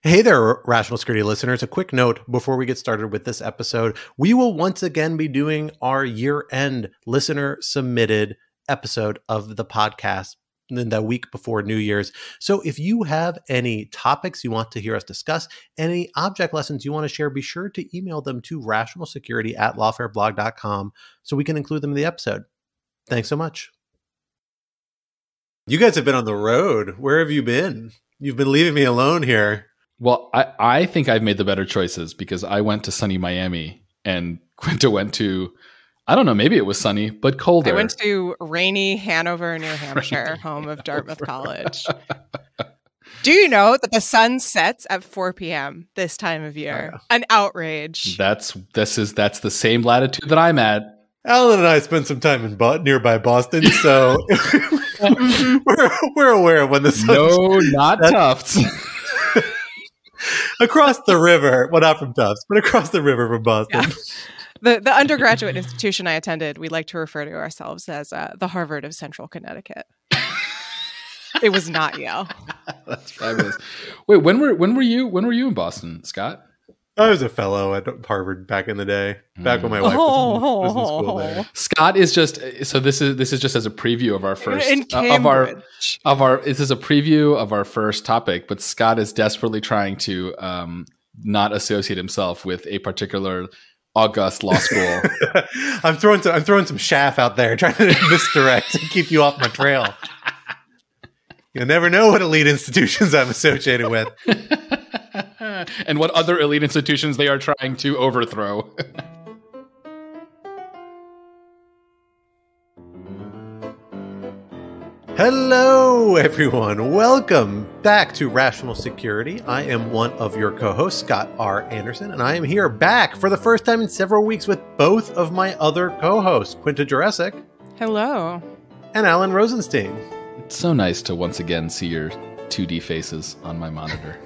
Hey there, Rational Security listeners. A quick note before we get started with this episode. We will once again be doing our year-end listener-submitted episode of the podcast in the week before New Year's. So if you have any topics you want to hear us discuss, any object lessons you want to share, be sure to email them to rationalsecurity@lawfareblog.com so we can include them in the episode. Thanks so much. You guys have been on the road. Where have you been? You've been leaving me alone here. Well, I think I've made the better choices because I went to sunny Miami and Quinta went to, I don't know, maybe it was sunny, but colder. I went to rainy Hanover, New Hampshire, home of Dartmouth College. Do you know that the sun sets at 4 p.m. this time of year? Oh, yeah. An outrage. That's the same latitude that I'm at. Alan and I spent some time in nearby Boston, so we're aware of when the sun. No, not Tufts. Across the river, well, not from Tufts, but across the river from Boston. Yeah. The undergraduate institution I attended, we like to refer to ourselves as the Harvard of Central Connecticut. It was not Yale. That's fabulous. Wait, when were you in Boston, Scott? I was a fellow at Harvard back in the day, back when my wife was in school there. Scott is just so. This is just as a preview of our first This is a preview of our first topic. But Scott is desperately trying to not associate himself with a particular august law school. I'm throwing some chaff out there, trying to misdirect and keep you off my trail. You'll never know what elite institutions I'm associated with. And what other elite institutions they are trying to overthrow. Hello, everyone. Welcome back to Rational Security. I am one of your co-hosts, Scott R. Anderson, and I am here back for the first time in several weeks with both of my other co-hosts, Quinta Jurecic. Hello. And Alan Rosenstein. It's so nice to once again see your 2D faces on my monitor.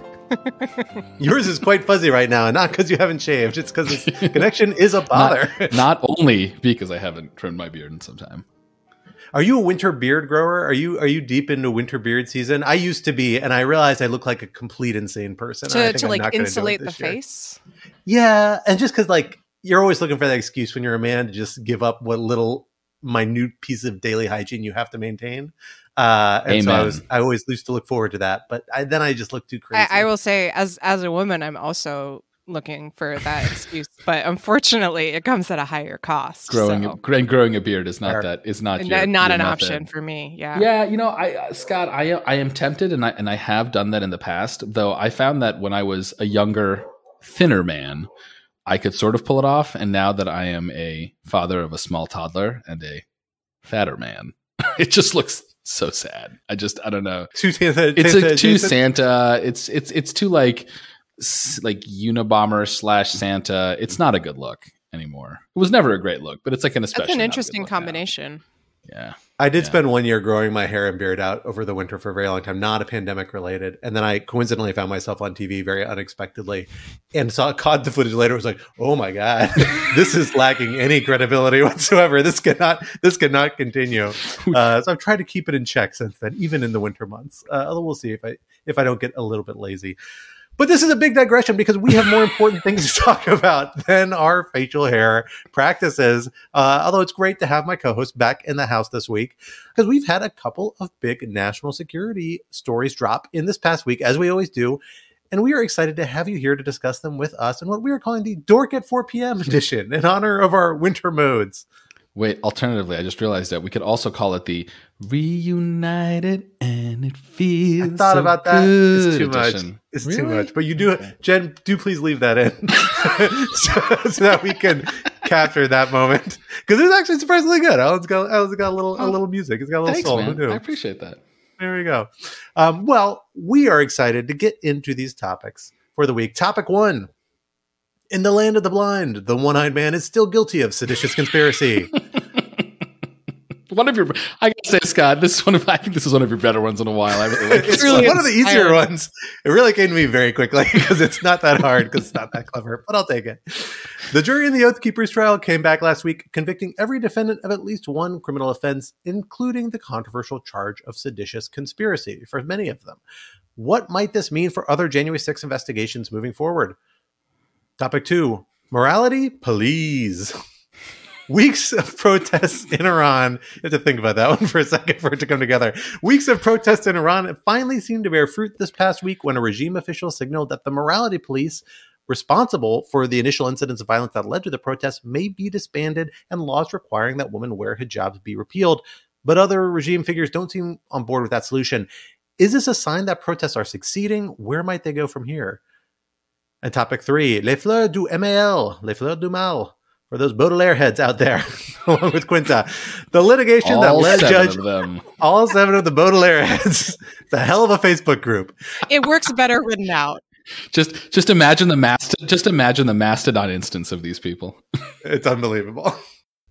Yours is quite fuzzy right now, and not because you haven't shaved. It's because this connection is a bother. Not only because I haven't trimmed my beard in some time. Are you a winter beard grower? Are you deep into winter beard season? I used to be, and I realized I look like a complete insane person. To like insulate the face? Yeah, and just because like you're always looking for that excuse when you're a man to just give up what little minute piece of daily hygiene you have to maintain. And so I always used to look forward to that, but then I just look too crazy. I will say, as a woman, I'm also looking for that excuse, but unfortunately, it comes at a higher cost. Growing a beard is not an option for me. Yeah, yeah. You know, Scott, I am tempted, and I have done that in the past. Though I found that when I was a younger, thinner man, I could sort of pull it off, and now that I am a father of a small toddler and a fatter man, it just looks so sad. I don't know. Too Santa. It's too Santa. It's too like Unabomber / Santa. It's not a good look anymore. It was never a great look, but it's like That's an interesting combination. Now. Yeah. I did spend 1 year growing my hair and beard out over the winter for a very long time, not a pandemic related. And then I coincidentally found myself on TV very unexpectedly and caught the footage later. It was like, oh my God, this is lacking any credibility whatsoever. This cannot continue. So I've tried to keep it in check since then, even in the winter months. Although we'll see if I don't get a little bit lazy. But this is a big digression because we have more important things to talk about than our facial hair practices. Although it's great to have my co-host back in the house this week because we've had a couple of big national security stories drop in this past week, as we always do. And we are excited to have you here to discuss them with us in what we are calling the Dork at 4 p.m. edition in honor of our winter modes. Wait, alternatively, I just realized that we could also call it the reunited and it feels I thought so about that. good It's too much. edition. It's Really? too much. But you do, Jen, do please leave that in so that we can capture that moment. Because it's actually surprisingly good. Alan's got a little music. It's got a little Thanks, soul. man. Who knew? I appreciate that. There we go. Well, we are excited to get into these topics for the week. Topic 1. In the land of the blind, the one-eyed man is still guilty of seditious conspiracy. I gotta say, Scott, I think this is one of your better ones in a while. I really like It's really one of the easier ones. It really came to me very quickly because it's not that hard, because it's not that clever, but I'll take it. The jury in the Oath Keepers trial came back last week, convicting every defendant of at least one criminal offense, including the controversial charge of seditious conspiracy for many of them. What might this mean for other January 6th investigations moving forward? Topic 2, morality, please. Weeks of protests in Iran. You have to think about that one for a second for it to come together. Weeks of protests in Iran finally seemed to bear fruit this past week when a regime official signaled that the morality police responsible for the initial incidents of violence that led to the protests may be disbanded and laws requiring that women wear hijabs be repealed. But other regime figures don't seem on board with that solution. Is this a sign that protests are succeeding? Where might they go from here? And topic 3, les fleurs du MAL, les fleurs du mal. For those Baudelaire heads out there, along with Quinta. The litigation all that led Judge... All 7 of the Baudelaire heads. It's a hell of a Facebook group. It works better written out. Just imagine the Mastodon instance of these people. It's unbelievable.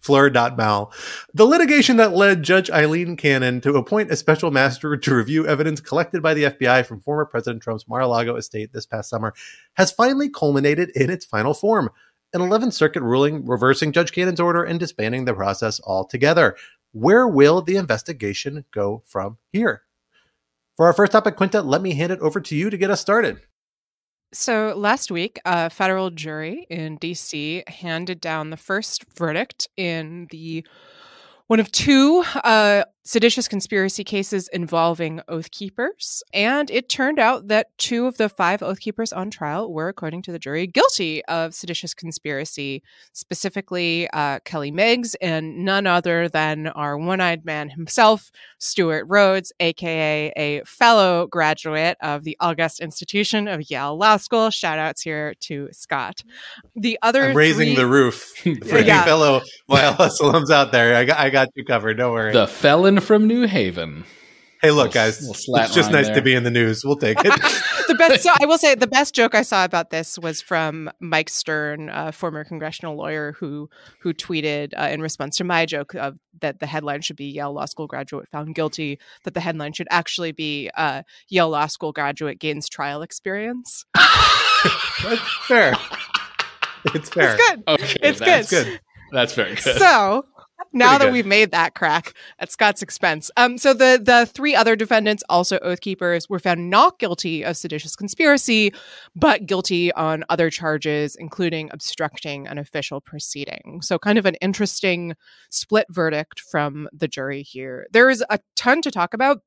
Fleur.mal. The litigation that led Judge Aileen Cannon to appoint a special master to review evidence collected by the FBI from former President Trump's Mar-a-Lago estate this past summer has finally culminated in its final form. An 11th Circuit ruling reversing Judge Cannon's order and disbanding the process altogether. Where will the investigation go from here? For our first topic, Quinta, let me hand it over to you to get us started. So last week, a federal jury in D.C. handed down the first verdict in one of 2 seditious conspiracy cases involving Oath Keepers. And it turned out that 2 of the 5 Oath Keepers on trial were, according to the jury, guilty of seditious conspiracy, specifically Kelly Meigs and none other than our one-eyed man himself, Stuart Rhodes, a.k.a. a fellow graduate of the August Institution of Yale Law School. Shout-outs here to Scott. The other I'm raising the roof for you fellow YLS alums out there. I got you covered. Don't worry. The felon from New Haven. Hey, look, guys, it's just nice to be in the news. We'll take it. I will say the best joke I saw about this was from Mike Stern, a former congressional lawyer who tweeted in response to my joke that the headline should be Yale Law School graduate found guilty, that the headline should actually be Yale Law School graduate gains trial experience. That's fair. It's fair. It's good. Okay, it's good. That's very good. So now that we've made that crack at Scott's expense. So the 3 other defendants, also Oath Keepers, were found not guilty of seditious conspiracy, but guilty on other charges, including obstructing an official proceeding. So kind of an interesting split verdict from the jury here. There is a ton to talk about.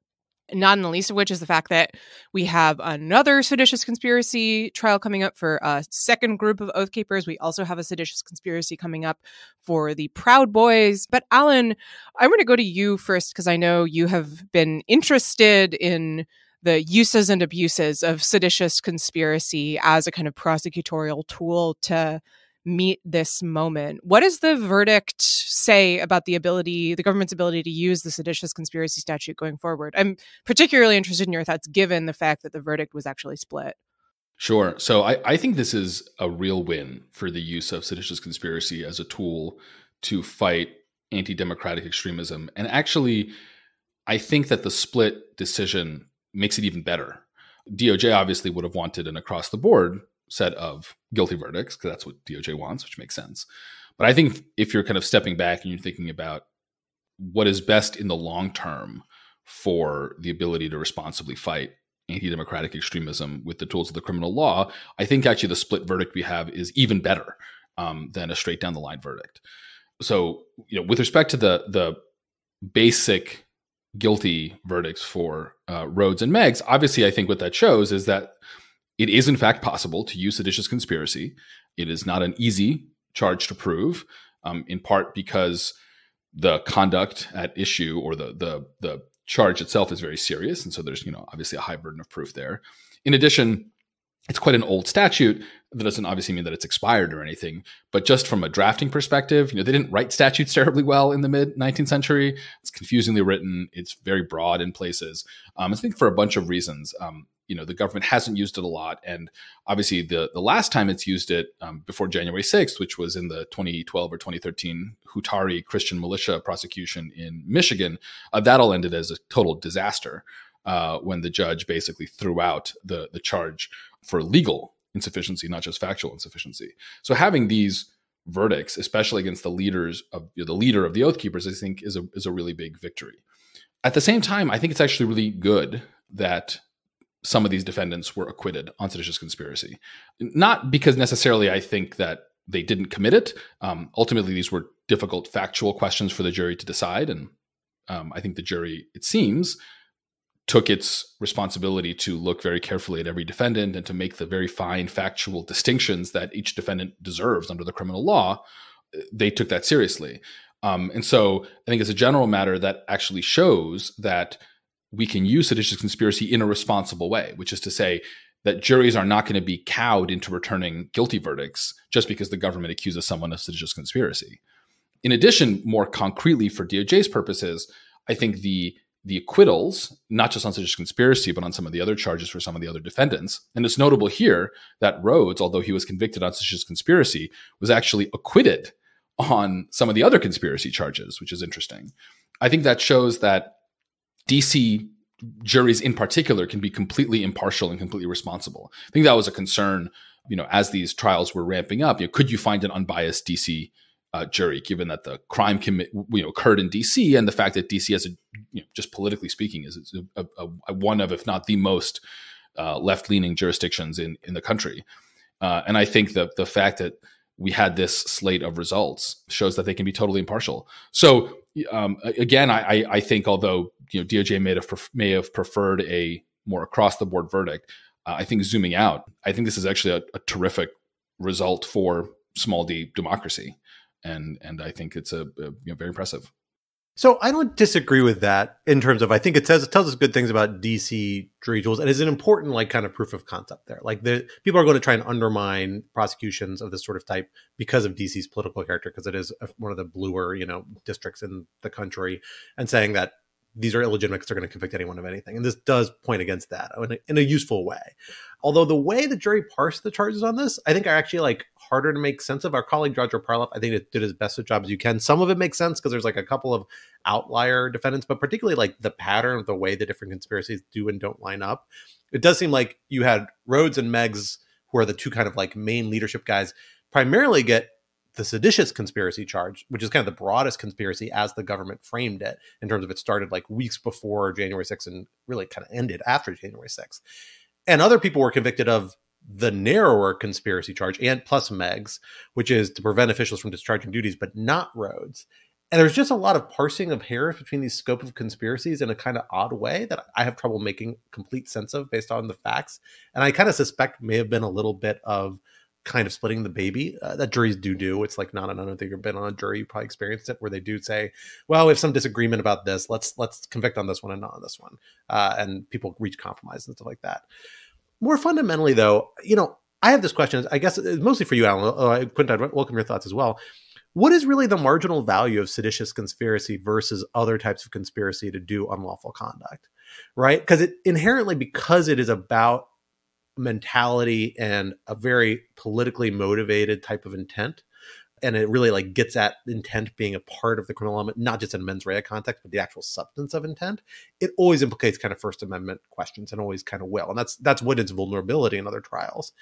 Not in the least of which is the fact that we have another seditious conspiracy trial coming up for a second group of Oath Keepers. We also have a seditious conspiracy coming up for the Proud Boys. But Alan, I want to go to you first because I know you have been interested in the uses and abuses of seditious conspiracy as a kind of prosecutorial tool to meet this moment. What does the verdict say about the government's ability to use the seditious conspiracy statute going forward? I'm particularly interested in your thoughts, given the fact that the verdict was actually split. Sure. So I think this is a real win for the use of seditious conspiracy as a tool to fight anti-democratic extremism. And actually, I think that the split decision makes it even better. DOJ obviously would have wanted an across-the-board set of guilty verdicts, because that's what DOJ wants, which makes sense. But I think if you're kind of stepping back and you're thinking about what is best in the long term for the ability to responsibly fight anti-democratic extremism with the tools of the criminal law, I think actually the split verdict we have is even better than a straight down the line verdict. So, with respect to the basic guilty verdicts for Rhodes and Meigs, obviously I think what that shows is that it is in fact possible to use seditious conspiracy. It is not an easy charge to prove, in part because the conduct at issue or the charge itself is very serious, and so there's obviously a high burden of proof there. In addition, it's quite an old statute. That doesn't obviously mean that it's expired or anything, but just from a drafting perspective, they didn't write statutes terribly well in the mid-19th century. It's confusingly written. It's very broad in places. I think for a bunch of reasons. The government hasn't used it a lot. And obviously the last time it's used it before January 6th, which was in the 2012 or 2013 Hutari Christian militia prosecution in Michigan, that all ended as a total disaster when the judge basically threw out the charge for legal insufficiency, not just factual insufficiency. So having these verdicts, especially against the leader of the Oath Keepers, I think is a really big victory. At the same time, I think it's actually really good that some of these defendants were acquitted on seditious conspiracy. Not because necessarily I think that they didn't commit it. Ultimately, these were difficult factual questions for the jury to decide. And I think the jury, it seems, took its responsibility to look very carefully at every defendant and to make the very fine factual distinctions that each defendant deserves under the criminal law. They took that seriously. And so I think as a general matter, that actually shows that we can use seditious conspiracy in a responsible way, which is to say that juries are not going to be cowed into returning guilty verdicts just because the government accuses someone of seditious conspiracy. In addition, more concretely for DOJ's purposes, I think the acquittals, not just on seditious conspiracy, but on some of the other charges for some of the other defendants. And it's notable here that Rhodes, although he was convicted on seditious conspiracy, was actually acquitted on some of the other conspiracy charges, which is interesting. I think that shows that DC juries in particular can be completely impartial and completely responsible. I think that was a concern, as these trials were ramping up. Could you find an unbiased DC jury, given that the crime occurred in DC, and the fact that DC, as just politically speaking, is one of, if not the most left-leaning jurisdictions in the country. And I think that the fact that we had this slate of results shows that they can be totally impartial. So again, I think although DOJ may have preferred a more across-the-board verdict, I think zooming out, I think this is actually a terrific result for small d democracy. And I think it's very impressive. So I don't disagree with that in terms of, I think it tells us good things about DC jury tools, and is an important kind of proof of concept there. People are going to try and undermine prosecutions of this sort of type because of DC's political character, because it is one of the bluer, districts in the country, and saying that these are illegitimate because they're going to convict anyone of anything. And this does point against that in a useful way. Although the way the jury parsed the charges on this, I think are actually harder to make sense of. Our colleague, Judge Aileen, I think it did his best job as you can. Some of it makes sense because there's a couple of outlier defendants, but particularly the pattern of the way the different conspiracies do and don't line up. It does seem like you had Rhodes and Meggs, who are the two kind of main leadership guys, primarily get the seditious conspiracy charge, which is kind of the broadest conspiracy as the government framed it, in terms of it started weeks before January 6th and really kind of ended after January 6th. And other people were convicted of the narrower conspiracy charge, and plus Meggs, which is to prevent officials from discharging duties, but not Rhodes. And there's just a lot of parsing of hairs between these scope of conspiracies in a kind of odd way that I have trouble making complete sense of based on the facts. And I kind of suspect may have been a little bit of kind of splitting the baby that juries do. It's not an unknown thing. You've been on a jury, you probably experienced it, where they do say, well, we have some disagreement about this. Let's convict on this one and not on this one. And people reach compromise and stuff like that. More fundamentally, though, I have this question, I guess it's mostly for you, Alan. Quinta, I'd welcome your thoughts as well. What is really the marginal value of seditious conspiracy versus other types of conspiracy to do unlawful conduct, right? Because it is about mentality and a very politically motivated type of intent. And it really gets at intent being a part of the criminal element, not just in a mens rea context, but the actual substance of intent. It always implicates kind of First Amendment questions, and always kind of will. And that's what its vulnerability in other trials.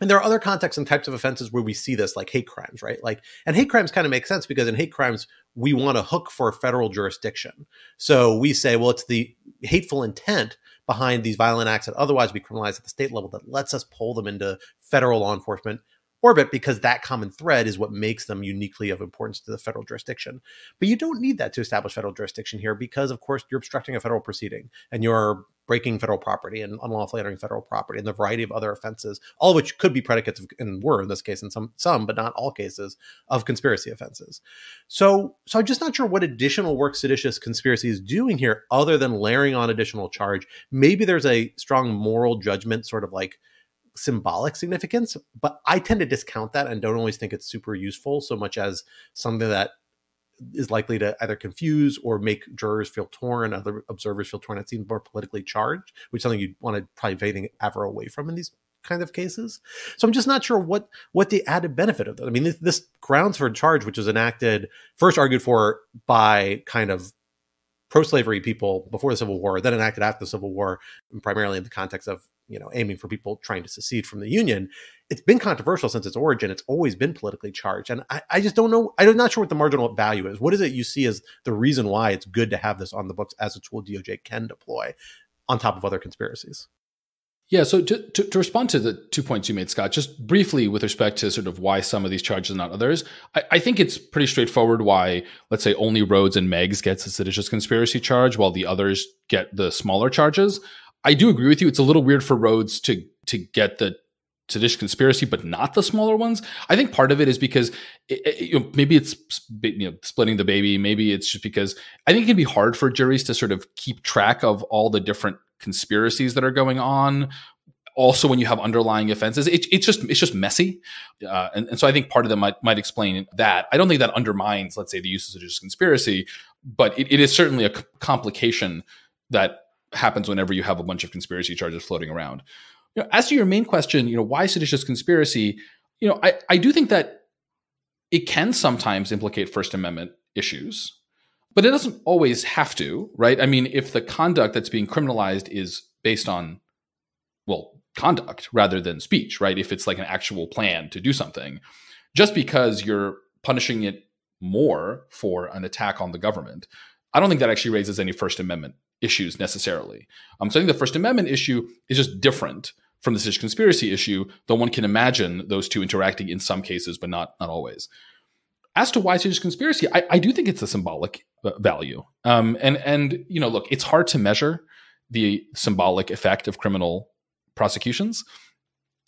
And there are other contexts and types of offenses where we see this, like hate crimes, right? And hate crimes kind of make sense because in hate crimes, we want to hook for federal jurisdiction. So we say, well, it's the hateful intent behind these violent acts that otherwise would be criminalized at the state level that lets us pull them into federal law enforcement orbit, because that common thread is what makes them uniquely of importance to the federal jurisdiction. But you don't need that to establish federal jurisdiction here, because of course you're obstructing a federal proceeding and you're breaking federal property and unlawfully entering federal property and the variety of other offenses, all of which could be predicates of, and were in this case in some, but not all cases, of conspiracy offenses. So I'm just not sure what additional work seditious conspiracy is doing here other than layering on additional charge. Maybe there's a strong moral judgment, sort of symbolic significance, but I tend to discount that and don't always think it's super useful so much as something that is likely to either confuse or make jurors feel torn, other observers feel torn. It seems more politically charged, which is something you'd want to probably ever away from in these kind of cases. So I'm just not sure what the added benefit of that. I mean, this grounds for charge, which was enacted, first argued for by kind of pro-slavery people before the Civil War, then enacted after the Civil War, primarily in the context of aiming for people trying to secede from the Union. It's been controversial since its origin. It's always been politically charged. And I just don't know. I'm not sure what the marginal value is. What is it you see as the reason why it's good to have this on the books as a tool DOJ can deploy on top of other conspiracies? Yeah, so to respond to the 2 points you made, Scott, just briefly with respect to sort of why some of these charges and not others, I think it's pretty straightforward why, let's say, only Rhodes and Meggs gets a seditious conspiracy charge while the others get the smaller charges. I do agree with you. It's a little weird for Rhodes to get the seditious conspiracy, but not the smaller ones. I think part of it is because maybe it's splitting the baby. Maybe it's just because I think it can be hard for juries to sort of keep track of all the different conspiracies that are going on. Also, when you have underlying offenses, it's just messy, and so I think part of them might explain that. I don't think that undermines, let's say, the use of seditious conspiracy, but it is certainly a complication that happens whenever you have a bunch of conspiracy charges floating around. As to your main question, why seditious conspiracy? I do think that it can sometimes implicate First Amendment issues. But it doesn't always have to, right? I mean, if the conduct that's being criminalized is based on, conduct rather than speech, right? If it's like an actual plan to do something, just because you're punishing it more for an attack on the government, I don't think that actually raises any First Amendment issues necessarily. So I think the First Amendment issue is just different from the seditious conspiracy issue, though one can imagine those two interacting in some cases, but not always. As to why seditious conspiracy, I do think it's a symbolic value. And look, it's hard to measure the symbolic effect of criminal prosecutions.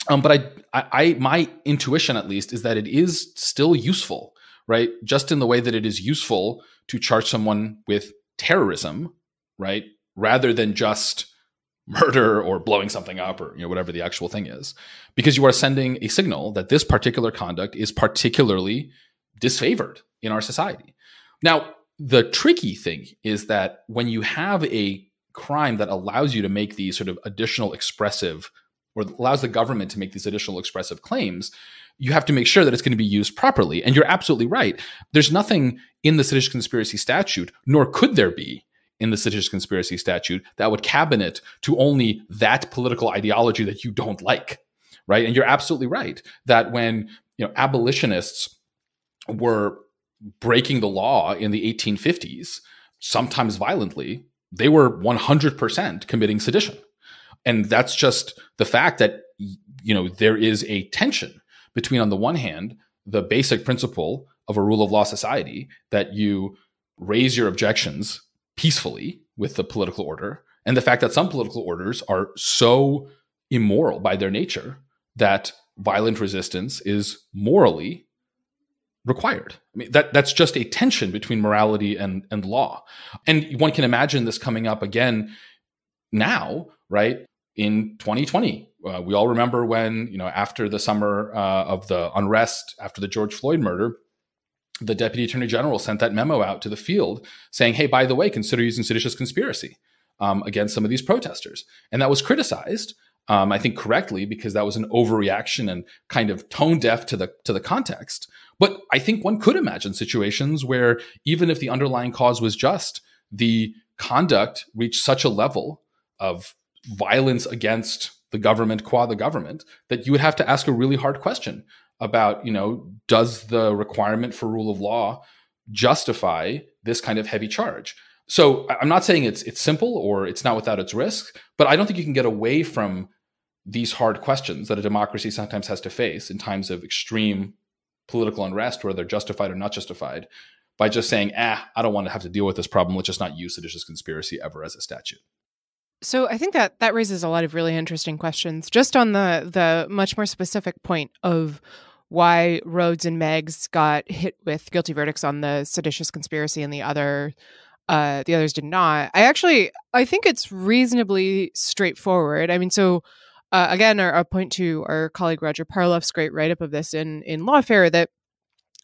But my intuition, at least, is that it is still useful, right? Just in the way that it is useful to charge someone with terrorism, right? Rather than just murder or blowing something up or whatever the actual thing is. Because you are sending a signal that this particular conduct is particularly disfavored in our society. Now, the tricky thing is that when you have a crime that allows you to make these sort of additional expressive, or allows the government to make these additional expressive claims, you have to make sure that it's going to be used properly. And you're absolutely right. There's nothing in the seditious conspiracy statute, nor could there be in the seditious conspiracy statute, that would cabinet to only that political ideology that you don't like, right? And you're absolutely right that when abolitionists were breaking the law in the 1850s, sometimes violently, they were 100% committing sedition. And that's just the fact that, there is a tension between, on the one hand, the basic principle of a rule of law society that you raise your objections peacefully with the political order, and the fact that some political orders are so immoral by their nature that violent resistance is morally required. I mean, that's just a tension between morality and law. And one can imagine this coming up again now, right? In 2020, we all remember when, after the summer of the unrest, after the George Floyd murder, the Deputy Attorney General sent that memo out to the field saying, hey, by the way, consider using seditious conspiracy against some of these protesters. And that was criticized, I think correctly, because that was an overreaction and kind of tone deaf to the context. But I think one could imagine situations where even if the underlying cause was just, the conduct reached such a level of violence against the government, qua the government, that you would have to ask a really hard question about, does the requirement for rule of law justify this kind of heavy charge? So I'm not saying it's simple or it's not without its risk, but I don't think you can get away from these hard questions that a democracy sometimes has to face in times of extreme political unrest, whether they're justified or not justified, by just saying, I don't want to have to deal with this problem. Let's just not use seditious conspiracy ever as a statute. So I think that raises a lot of really interesting questions, just on the much more specific point of why Rhodes and Meggs got hit with guilty verdicts on the seditious conspiracy and the others did not. I think it's reasonably straightforward. I mean, so again, I'll point to our colleague Roger Parloff's great write-up of this in Lawfare, that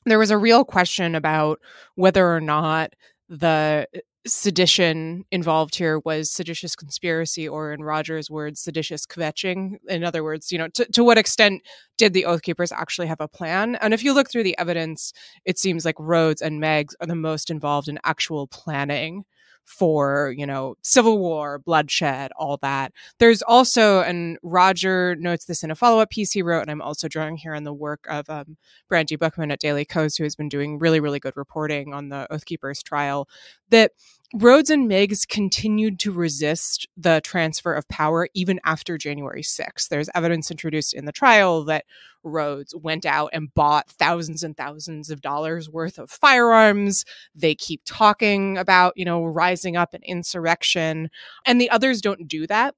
there was a real question about whether or not the sedition involved here was seditious conspiracy, or in Roger's words, seditious kvetching. In other words, to what extent did the Oath Keepers actually have a plan? And if you look through the evidence, it seems like Rhodes and Meggs are the most involved in actual planning for, civil war, bloodshed, all that. There's also, and Roger notes this in a follow-up piece he wrote, and I'm also drawing here on the work of Brandy Bookman at Daily Kos, who has been doing really, really good reporting on the Oath Keepers trial, that Rhodes and Meigs continued to resist the transfer of power even after January 6th. There's evidence introduced in the trial that Rhodes went out and bought thousands and thousands of dollars worth of firearms. They keep talking about, rising up an insurrection, and the others don't do that.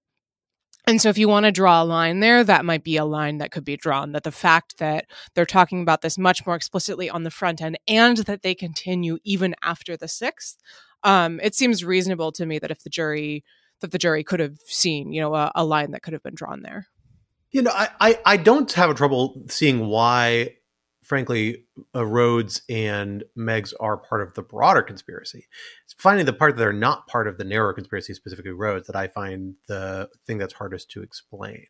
And so if you want to draw a line there, that might be a line that could be drawn, that the fact that they're talking about this much more explicitly on the front end and that they continue even after the 6th, it seems reasonable to me that if the jury could have seen, a line that could have been drawn there. I don't have trouble seeing why, frankly, Rhodes and Meigs are part of the broader conspiracy. It's finding the part that they're not part of the narrow conspiracy, specifically Rhodes, that I find the thing that's hardest to explain.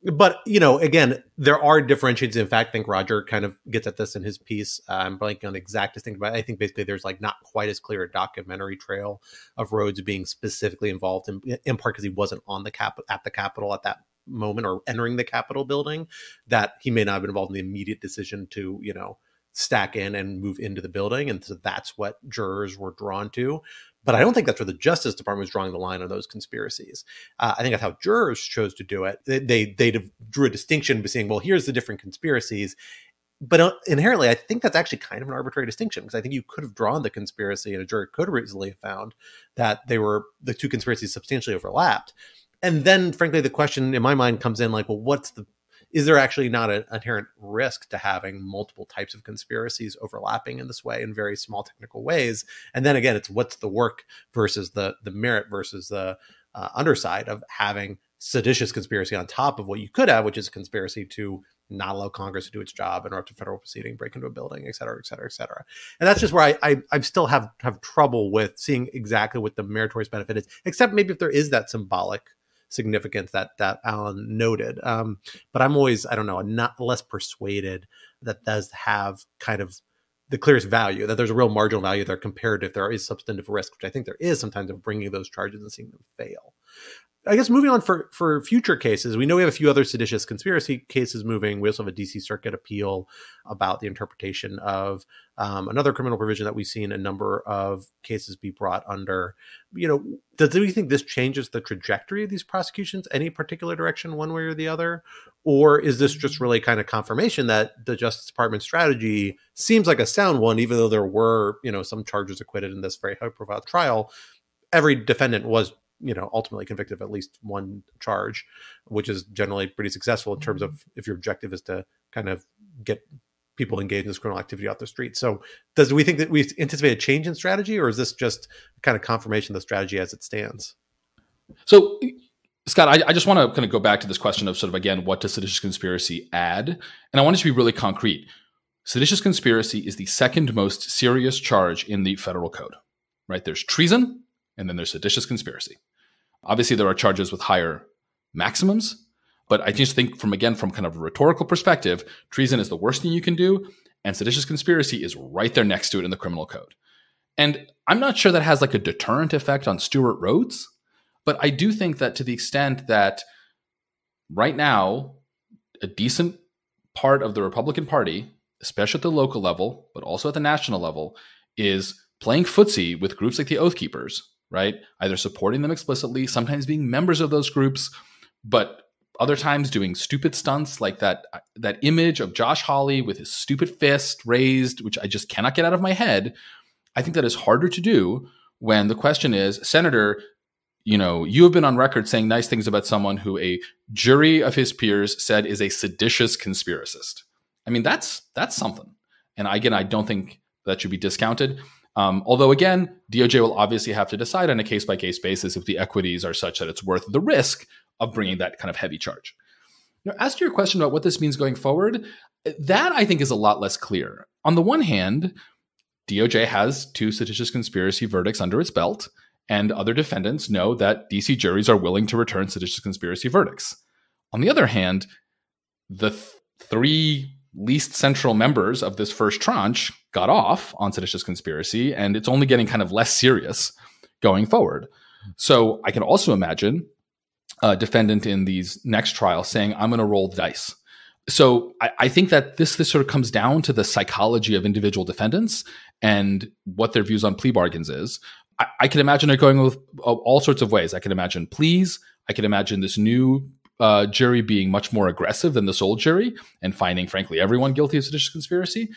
But, again, there are differentiations. In fact, I think Roger kind of gets at this in his piece. I'm blanking on the exact distinction, but I think basically there's not quite as clear a documentary trail of Rhodes being specifically involved in part because he wasn't on the at the Capitol at that moment or entering the Capitol building, that he may not have been involved in the immediate decision to, stack in and move into the building. And so that's what jurors were drawn to. But I don't think that's where the Justice Department was drawing the line on those conspiracies. I think that's how jurors chose to do it. They drew a distinction by saying, well, here's the different conspiracies. But inherently, I think that's actually kind of an arbitrary distinction, because I think you could have drawn the conspiracy and a jury could have easily found that the two conspiracies substantially overlapped. And then, frankly, the question in my mind comes in is there actually not an inherent risk to having multiple types of conspiracies overlapping in this way in very small technical ways? And then again, it's what's the work versus the merit versus the underside of having seditious conspiracy on top of what you could have, which is a conspiracy to not allow Congress to do its job, interrupt a federal proceeding, break into a building, et cetera, et cetera, et cetera. And that's just where I still have trouble with seeing exactly what the meritorious benefit is, except maybe if there is that symbolic significance that Alan noted. But I'm always, not less persuaded that does have kind of the clearest value, that there's a real marginal value there compared to if there is substantive risk, which I think there is sometimes of bringing those charges and seeing them fail. I guess moving on for future cases, we know we have a few other seditious conspiracy cases moving. We also have a DC Circuit appeal about the interpretation of another criminal provision that we've seen a number of cases be brought under. Do you think this changes the trajectory of these prosecutions, any particular direction, one way or the other? Or is this just really kind of confirmation that the Justice Department strategy seems like a sound one, even though there were, some charges acquitted in this very high-profile trial? Every defendant was ultimately convicted of at least one charge, which is generally pretty successful in terms of if your objective is to kind of get people engaged in this criminal activity off the street. So do we think that we anticipate a change in strategy, or is this just kind of confirmation of the strategy as it stands? So, Scott, I just want to kind of go back to this question of sort of, again, what does seditious conspiracy add? And I want it to be really concrete. Seditious conspiracy is the second most serious charge in the federal code, right? There's treason, and then there's seditious conspiracy. Obviously, there are charges with higher maximums, but I just think from kind of a rhetorical perspective, treason is the worst thing you can do, and seditious conspiracy is right there next to it in the criminal code. And I'm not sure that has like a deterrent effect on Stuart Rhodes, but I do think that to the extent that right now, a decent part of the Republican Party, especially at the local level, but also at the national level, is playing footsie with groups like the Oath Keepers, right? Either supporting them explicitly, sometimes being members of those groups, but other times doing stupid stunts like that image of Josh Hawley with his stupid fist raised, which I just cannot get out of my head. I think that is harder to do when the question is, Senator, you have been on record saying nice things about someone who a jury of his peers said is a seditious conspiracist. I mean, that's something. And again, I don't think that should be discounted. Although, again, DOJ will obviously have to decide on a case-by-case basis if the equities are such that it's worth the risk of bringing that kind of heavy charge. Now, as to your question about what this means going forward, that I think is a lot less clear. On the one hand, DOJ has 2 seditious conspiracy verdicts under its belt, and other defendants know that DC juries are willing to return seditious conspiracy verdicts. On the other hand, the 3 least central members of this first tranche got off on seditious conspiracy, and it's only getting kind of less serious going forward. So I can also imagine a defendant in these next trials saying, I'm going to roll the dice. So I think that this sort of comes down to the psychology of individual defendants and what their views on plea bargains is. I can imagine it going with all sorts of ways. I can imagine pleas. I can imagine this new jury being much more aggressive than this old jury and finding, frankly, everyone guilty of seditious conspiracy.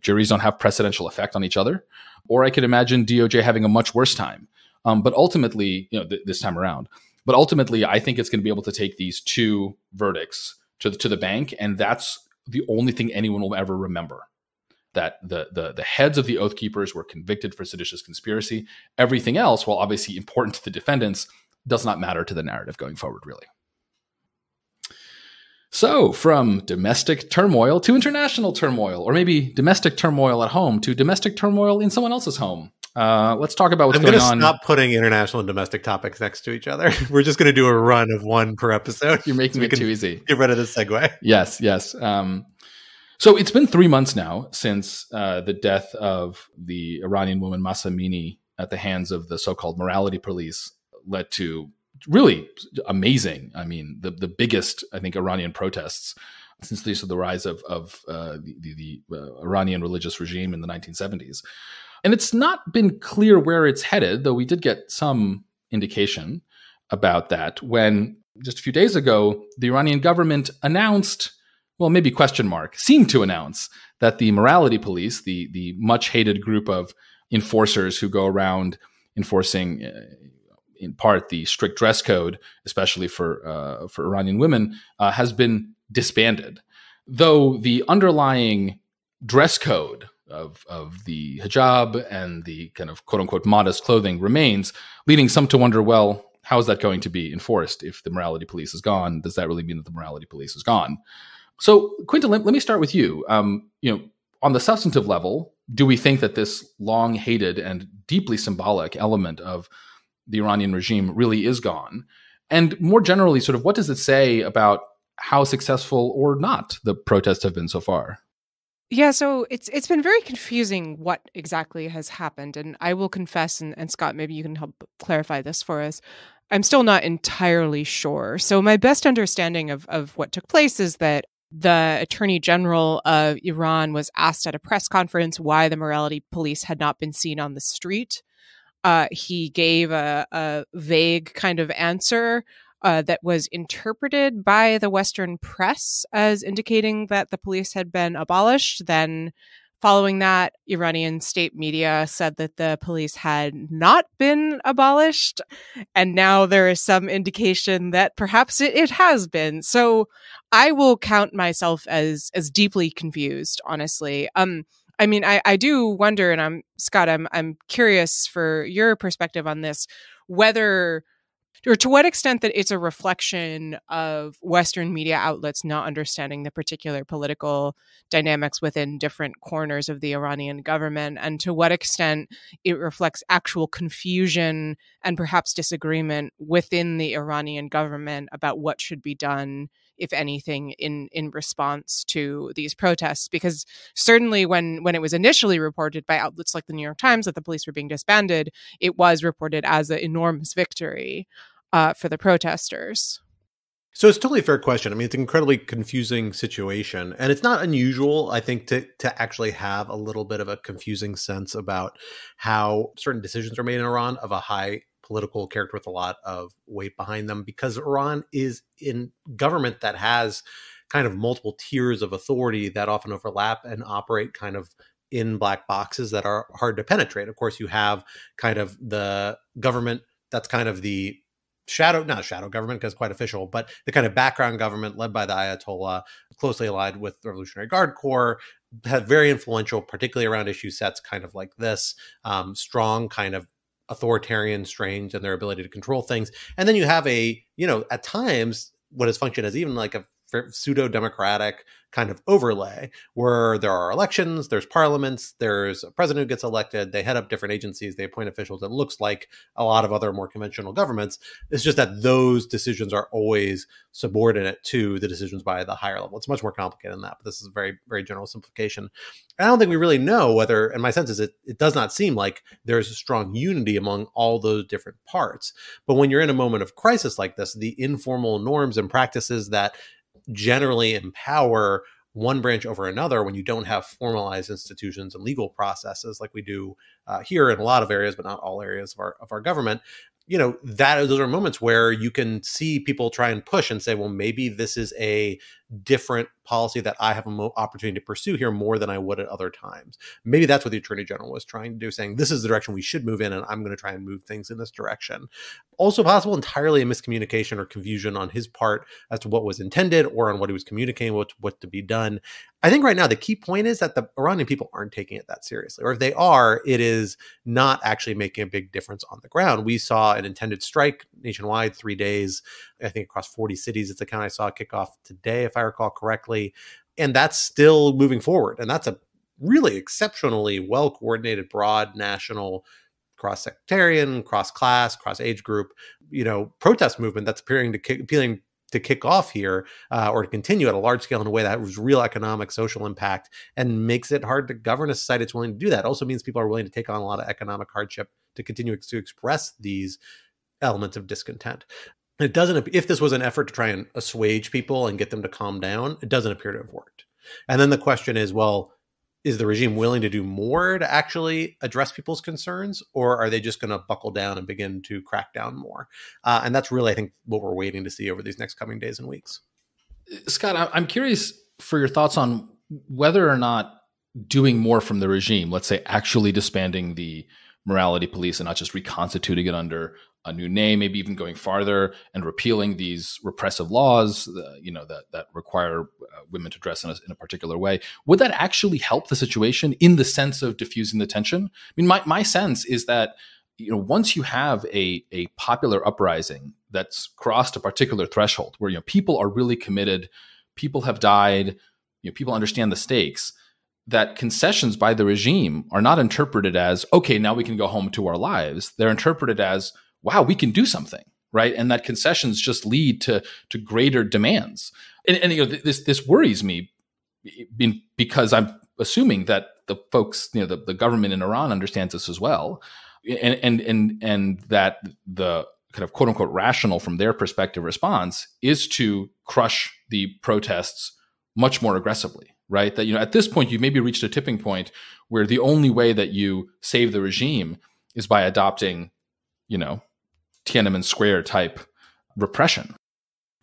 Juries don't have precedential effect on each other. Or I could imagine DOJ having a much worse time. But ultimately, this time around. But ultimately, I think it's going to be able to take these two verdicts to the bank, and that's the only thing anyone will ever remember. That the heads of the Oath Keepers were convicted for seditious conspiracy. Everything else, while obviously important to the defendants, does not matter to the narrative going forward, really. So, from domestic turmoil to international turmoil, or maybe domestic turmoil at home to domestic turmoil in someone else's home. Let's talk about what's going on. I'm going to stop putting international and domestic topics next to each other. We're just going to do a run of one per episode. You're making it too easy. Get rid of the segue. Yes. So it's been 3 months now since the death of the Iranian woman Mahsa Amini at the hands of the so-called morality police led to really amazing, the biggest, I think, Iranian protests since the rise of the Iranian religious regime in the 1970s. And it's not been clear where it's headed, though we did get some indication about that when just a few days ago, the Iranian government announced, well, maybe question mark, seemed to announce that the morality police, the much hated group of enforcers who go around enforcing, in part, the strict dress code, especially for Iranian women, has been disbanded. Though the underlying dress code of the hijab and the kind of quote unquote modest clothing remains, leading some to wonder, well, how is that going to be enforced if the morality police is gone? Does that really mean that the morality police is gone? So, Quinta, let me start with you. On the substantive level, do we think that this long-hated and deeply symbolic element of the Iranian regime really is gone? And more generally, sort of what does it say about how successful or not the protests have been so far? Yeah, so it's been very confusing what exactly has happened. And I will confess, and Scott, maybe you can help clarify this for us. I'm still not entirely sure. So my best understanding of what took place is that the Attorney General of Iran was asked at a press conference why the morality police had not been seen on the street. He gave a vague kind of answer that was interpreted by the Western press as indicating that the police had been abolished. Then following that, Iranian state media said that the police had not been abolished. And now there is some indication that perhaps it has been. So I will count myself as deeply confused, honestly. I do wonder, and Scott, I'm curious for your perspective on this, whether or to what extent that it's a reflection of Western media outlets not understanding the particular political dynamics within different corners of the Iranian government, and to what extent it reflects actual confusion and perhaps disagreement within the Iranian government about what should be done, if anything, in response to these protests. Because certainly when it was initially reported by outlets like the New York Times that the police were being disbanded, it was reported as an enormous victory for the protesters. So it's totally a fair question. I mean, it's an incredibly confusing situation, and it's not unusual, I think, to actually have a little bit of a confusing sense about how certain decisions are made in Iran of a high political character with a lot of weight behind them, because Iran is in government that has kind of multiple tiers of authority that often overlap and operate kind of in black boxes that are hard to penetrate. Of course, you have kind of the government that's kind of the not shadow government because quite official, but the kind of background government led by the Ayatollah, closely allied with the Revolutionary Guard Corps, had very influential, particularly around issue sets kind of like this, strong kind of authoritarian strains in their ability to control things. And then you have at times what has functioned as even like a pseudo-democratic kind of overlay where there are elections, there's parliaments, there's a president who gets elected, they head up different agencies, they appoint officials. It looks like a lot of other more conventional governments. It's just that those decisions are always subordinate to the decisions by the higher level. It's much more complicated than that, but this is a very, very general simplification. I don't think we really know whether, and my sense is it does not seem like there's a strong unity among all those different parts. But when you're in a moment of crisis like this, the informal norms and practices that generally empower one branch over another when you don't have formalized institutions and legal processes like we do here in a lot of areas, but not all areas of our government. Those are moments where you can see people try and push and say, well, maybe this is a different policy that I have an opportunity to pursue here more than I would at other times. Maybe that's what the Attorney General was trying to do, saying this is the direction we should move in, and I'm going to try and move things in this direction. Also possible entirely a miscommunication or confusion on his part as to what was intended or on what he was communicating, what to be done. I think right now the key point is that the Iranian people aren't taking it that seriously, or if they are, it is not actually making a big difference on the ground. We saw an intended strike nationwide, 3 days, I think across 40 cities. It's the count I saw kick off today, if I recall correctly. And that's still moving forward. And that's a really exceptionally well-coordinated, broad, national, cross-sectarian, cross-class, cross-age group, protest movement that's appealing to kick off here or to continue at a large scale in a way that has real economic, social impact and makes it hard to govern a society that's willing to do that. It also means people are willing to take on a lot of economic hardship to continue to express these elements of discontent. It doesn't, if this was an effort to try and assuage people and get them to calm down, it doesn't appear to have worked. And then the question is, well, is the regime willing to do more to actually address people's concerns, or are they just going to buckle down and begin to crack down more? And that's really, I think, what we're waiting to see over these next coming days and weeks. Scott, I'm curious for your thoughts on whether or not doing more from the regime, let's say actually disbanding the morality police and not just reconstituting it under a new name, maybe even going farther and repealing these repressive laws, that require women to dress in a particular way. Would that actually help the situation in the sense of diffusing the tension? I mean, my sense is that once you have a popular uprising that's crossed a particular threshold where people are really committed, people have died, people understand the stakes, that concessions by the regime are not interpreted as, okay, now we can go home to our lives. They're interpreted as, wow, we can do something, right? And that concessions just lead to greater demands. And this worries me because I'm assuming that the folks, the government in Iran understands this as well, and that the kind of quote unquote rational from their perspective response is to crush the protests much more aggressively, right? That at this point you've maybe reached a tipping point where the only way that you save the regime is by adopting, Tiananmen Square type repression.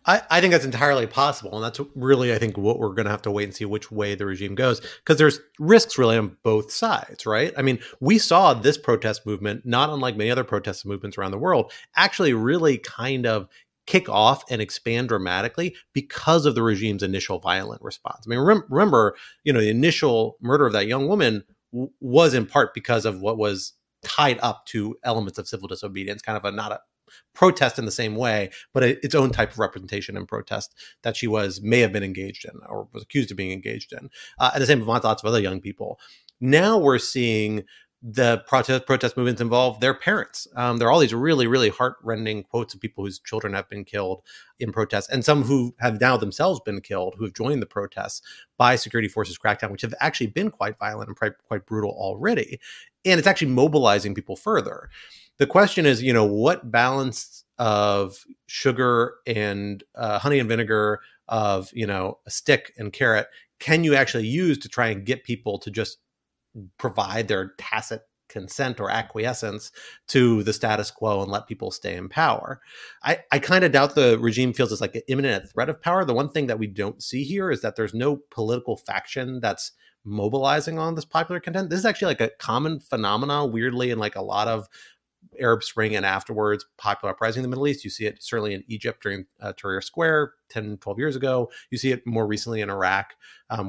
I think that's entirely possible. And that's really, I think, what we're going to have to wait and see which way the regime goes, because there's risks really on both sides, right? I mean, we saw this protest movement, not unlike many other protest movements around the world, actually really kind of kick off and expand dramatically because of the regime's initial violent response. I mean, remember, the initial murder of that young woman was in part because of what was tied up to elements of civil disobedience, kind of not a protest in the same way, but its own type of representation and protest that she may have been engaged in or was accused of being engaged in. And the same with lots of other young people. Now we're seeing the protest movements involve their parents. There are all these really, really heart-rending quotes of people whose children have been killed in protests, and some who have now themselves been killed, who have joined the protests by security forces crackdown, which have actually been quite violent and quite brutal already. And it's actually mobilizing people further. The question is, what balance of sugar and honey and vinegar, of, a stick and carrot, can you actually use to try and get people to just provide their tacit consent or acquiescence to the status quo and let people stay in power? I kind of doubt the regime feels it's like an imminent threat of power. The one thing that we don't see here is that there's no political faction that's mobilizing on this popular content. This is actually like a common phenomenon, weirdly, in like a lot of Arab Spring and afterwards popular uprising in the Middle East. You see it certainly in Egypt during Tahrir Square 10, 12 years ago. You see it more recently in Iraq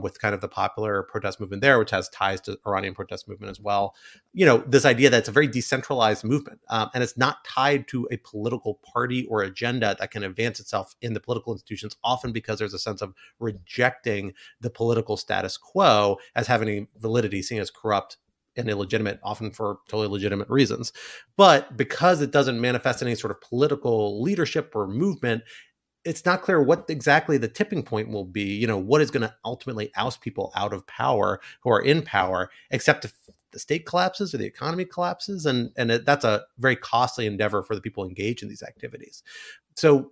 with kind of the popular protest movement there, which has ties to Iranian protest movement as well. This idea that it's a very decentralized movement and it's not tied to a political party or agenda that can advance itself in the political institutions, often because there's a sense of rejecting the political status quo as having validity, seen as corrupt and illegitimate, often for totally legitimate reasons. But because it doesn't manifest any sort of political leadership or movement, it's not clear what exactly the tipping point will be, what is going to ultimately oust people out of power who are in power, except if the state collapses or the economy collapses. And that's a very costly endeavor for the people engaged in these activities. So,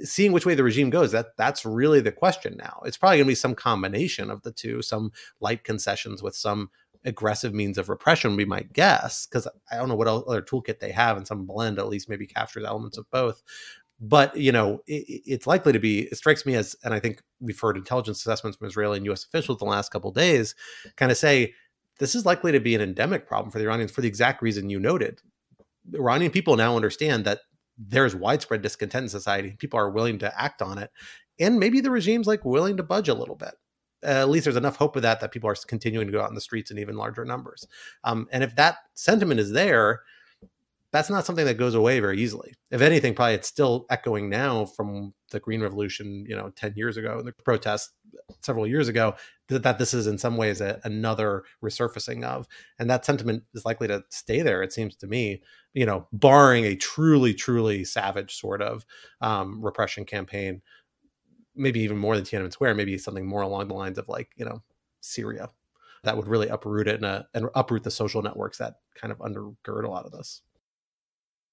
seeing which way the regime goes, that's really the question now. It's probably going to be some combination of the two, some light concessions with some aggressive means of repression, we might guess, because I don't know what other toolkit they have, and some blend at least maybe captures elements of both. But, it's likely to be, it strikes me as, and I think we've heard intelligence assessments from Israeli and U.S. officials the last couple of days kind of say, this is likely to be an endemic problem for the Iranians for the exact reason you noted. Iranian people now understand that there's widespread discontent in society. People are willing to act on it. And maybe the regime's willing to budge a little bit. At least there's enough hope of that people are continuing to go out in the streets in even larger numbers. And if that sentiment is there, that's not something that goes away very easily. If anything, probably it's still echoing now from the Green Revolution, 10 years ago, and the protests several years ago, that this is in some ways another resurfacing of. And that sentiment is likely to stay there, it seems to me, barring a truly, truly savage sort of repression campaign, maybe even more than Tiananmen Square, maybe something more along the lines of Syria, that would really uproot it and uproot the social networks that kind of undergird a lot of this.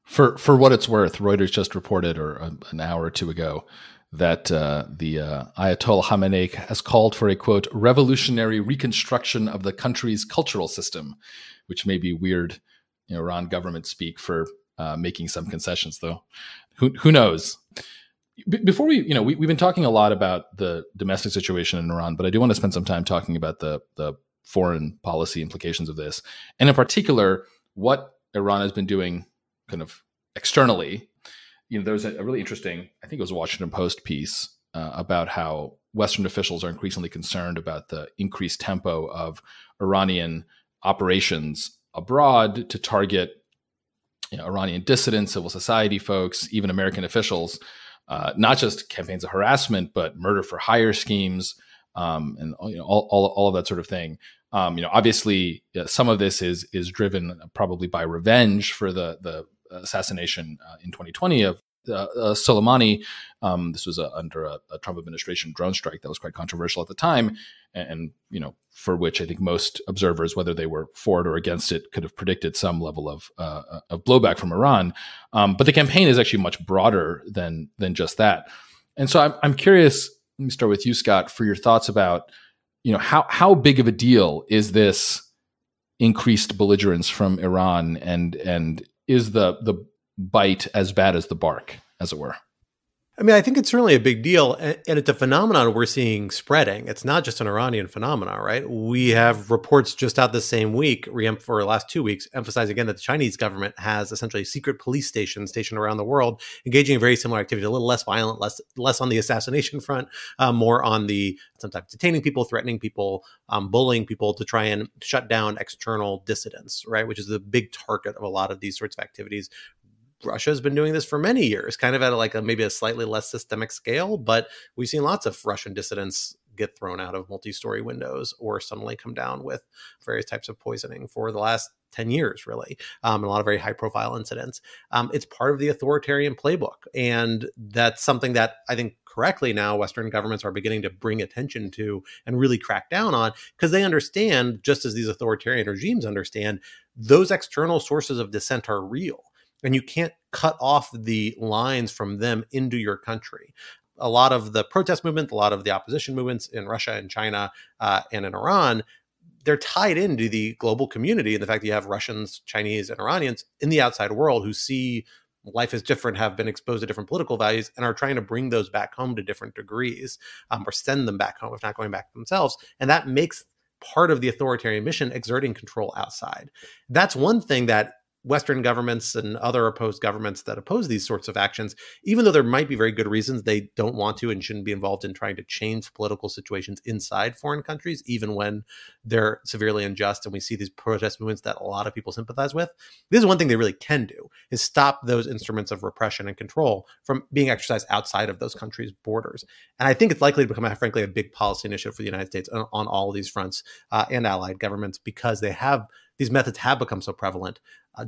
For what it's worth, Reuters just reported, or an hour or two ago, that the Ayatollah Khamenei has called for a, quote, revolutionary reconstruction of the country's cultural system, which may be weird, Iran government speak for making some concessions, though. Who knows? Before we've been talking a lot about the domestic situation in Iran, but I do want to spend some time talking about the foreign policy implications of this, and in particular, what Iran has been doing kind of externally. There was a really interesting, I think it was a Washington Post piece about how Western officials are increasingly concerned about the increased tempo of Iranian operations abroad to target Iranian dissidents, civil society folks, even American officials, not just campaigns of harassment, but murder for hire schemes, and all of that sort of thing. Obviously, some of this is driven probably by revenge for the assassination in 2020 of Soleimani. This was under a Trump administration drone strike that was quite controversial at the time, and for which I think most observers, whether they were for it or against it, could have predicted some level of blowback from Iran. But the campaign is actually much broader than just that. And so I'm curious. Let me start with you, Scott, for your thoughts about how big of a deal is this increased belligerence from Iran, and is the bite as bad as the bark, as it were? I mean, I think it's certainly a big deal, and it's a phenomenon we're seeing spreading. It's not just an Iranian phenomenon, right? We have reports just out the same week, for the last 2 weeks, emphasize again that the Chinese government has essentially secret police stations stationed around the world, engaging in very similar activities, a little less violent, less on the assassination front, more on the sometimes detaining people, threatening people, bullying people to try and shut down external dissidents, right? Which is the big target of a lot of these sorts of activities. Russia has been doing this for many years, kind of at maybe a slightly less systemic scale, but we've seen lots of Russian dissidents get thrown out of multi-story windows or suddenly come down with various types of poisoning for the last 10 years, really, and a lot of very high-profile incidents. It's part of the authoritarian playbook, and that's something that I think correctly now Western governments are beginning to bring attention to and really crack down on, because they understand, just as these authoritarian regimes understand, those external sources of dissent are real. And you can't cut off the lines from them into your country. A lot of the protest movement, a lot of the opposition movements in Russia and China and in Iran, they're tied into the global community and the fact that you have Russians, Chinese, and Iranians in the outside world who see life as different, have been exposed to different political values, and are trying to bring those back home to different degrees, or send them back home, if not going back themselves. And that makes part of the authoritarian mission exerting control outside. That's one thing that Western governments and other opposed governments that oppose these sorts of actions, even though there might be very good reasons they don't want to and shouldn't be involved in trying to change political situations inside foreign countries, even when they're severely unjust and we see these protest movements that a lot of people sympathize with. This is one thing they really can do, is stop those instruments of repression and control from being exercised outside of those countries' borders. And I think it's likely to become, frankly, a big policy initiative for the United States on all of these fronts and allied governments, because these methods have become so prevalent,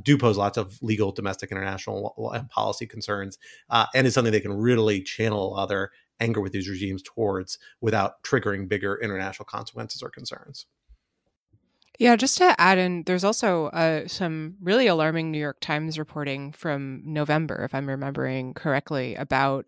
do pose lots of legal, domestic, international, and policy concerns, and is something they can really channel other anger with these regimes towards without triggering bigger international consequences or concerns. Yeah, just to add in, there's also some really alarming New York Times reporting from November, if I'm remembering correctly, about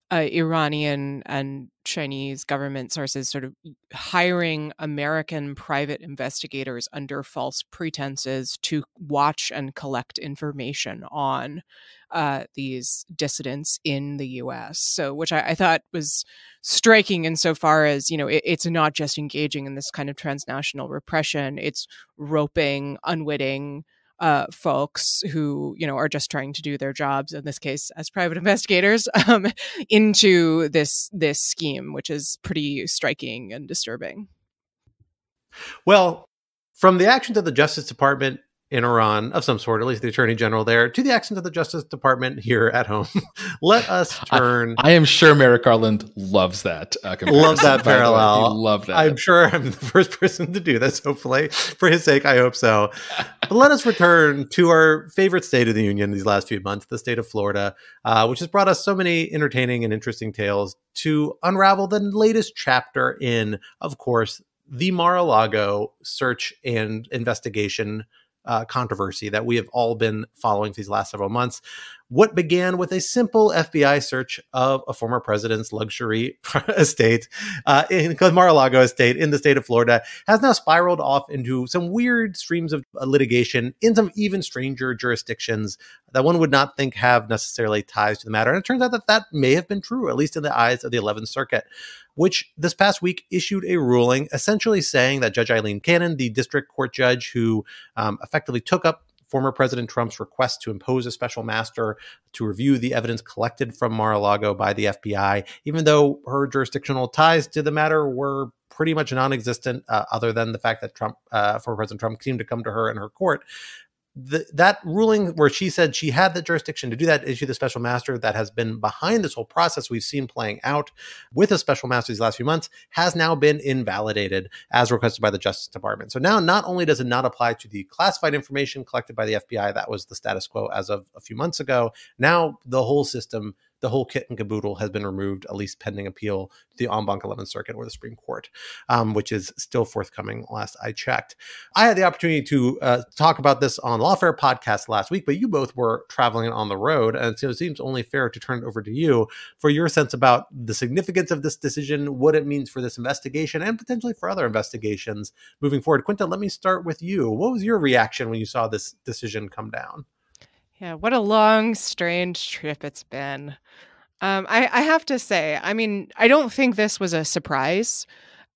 Iranian and Chinese government sources sort of hiring American private investigators under false pretenses to watch and collect information on these dissidents in the U.S. So, which I thought was striking insofar as, it's not just engaging in this kind of transnational repression, it's roping unwitting folks who, are just trying to do their jobs, in this case as private investigators, into this scheme, which is pretty striking and disturbing. Well, from the actions of the Justice Department in Iran, of some sort, at least the Attorney General there, to the actions of the Justice Department here at home, let us turn. I am sure Merrick Garland loves that. Loves that parallel. Love that. I'm sure I'm the first person to do this, hopefully. For his sake, I hope so. But let us return to our favorite state of the union these last few months, the state of Florida, which has brought us so many entertaining and interesting tales to unravel the latest chapter in, of course, the Mar-a-Lago search and investigation controversy that we have all been following these last several months. What began with a simple FBI search of a former president's luxury estate, in Mar-a-Lago estate in the state of Florida, has now spiraled off into some weird streams of litigation in some even stranger jurisdictions that one would not think have necessarily ties to the matter. And it turns out that may have been true, at least in the eyes of the 11th Circuit, which this past week issued a ruling essentially saying that Judge Aileen Cannon, the district court judge who effectively took up former President Trump's request to impose a special master to review the evidence collected from Mar-a-Lago by the FBI, even though her jurisdictional ties to the matter were pretty much non-existent, other than the fact that former President Trump seemed to come to her in her court. That ruling where she said she had the jurisdiction to do that, issue the special master that has been behind this whole process we've seen playing out with a special master these last few months, has now been invalidated as requested by the Justice Department. So now not only does it not apply to the classified information collected by the FBI, that was the status quo as of a few months ago, now the whole system, the whole kit and caboodle has been removed, at least pending appeal to the en banc 11th Circuit or the Supreme Court, which is still forthcoming last I checked. I had the opportunity to talk about this on Lawfare podcast last week, but you both were traveling on the road, and so it seems only fair to turn it over to you for your sense about the significance of this decision, what it means for this investigation, and potentially for other investigations moving forward. Quinta, let me start with you. What was your reaction when you saw this decision come down? Yeah, what a long, strange trip it's been. I have to say, I mean, I don't think this was a surprise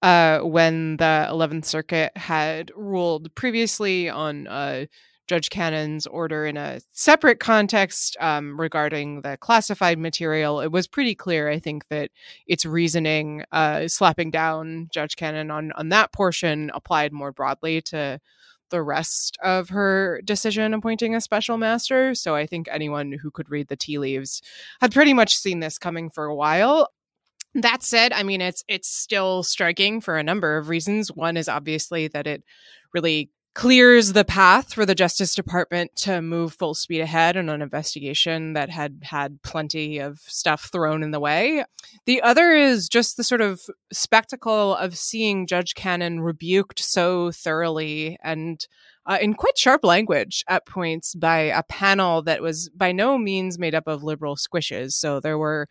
when the 11th Circuit had ruled previously on Judge Cannon's order in a separate context regarding the classified material. It was pretty clear, I think, that its reasoning slapping down Judge Cannon on that portion applied more broadly to the rest of her decision appointing a special master. So I think anyone who could read the tea leaves had pretty much seen this coming for a while. That said, I mean, it's still striking for a number of reasons. One is obviously that it really clears the path for the Justice Department to move full speed ahead on an investigation that had plenty of stuff thrown in the way. The other is just the sort of spectacle of seeing Judge Cannon rebuked so thoroughly and in quite sharp language at points by a panel that was by no means made up of liberal squishes. So there were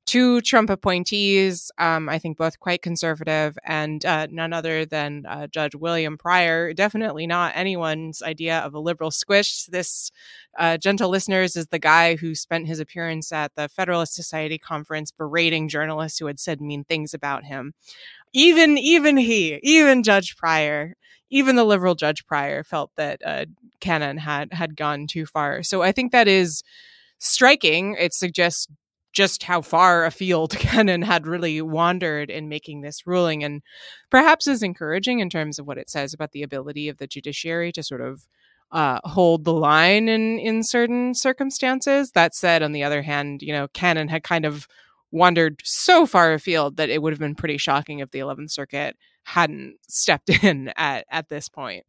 two Trump appointees, I think both quite conservative, and none other than Judge William Pryor. Definitely not anyone's idea of a liberal squish. This, gentle listeners, is the guy who spent his appearance at the Federalist Society conference berating journalists who had said mean things about him. Even Judge Pryor, even the liberal Judge Pryor felt that Cannon had gone too far. So I think that is striking. It suggests just how far afield Cannon had really wandered in making this ruling, and perhaps is encouraging in terms of what it says about the ability of the judiciary to sort of hold the line in certain circumstances. That said, on the other hand, Cannon had kind of wandered so far afield that it would have been pretty shocking if the 11th Circuit hadn't stepped in at this point.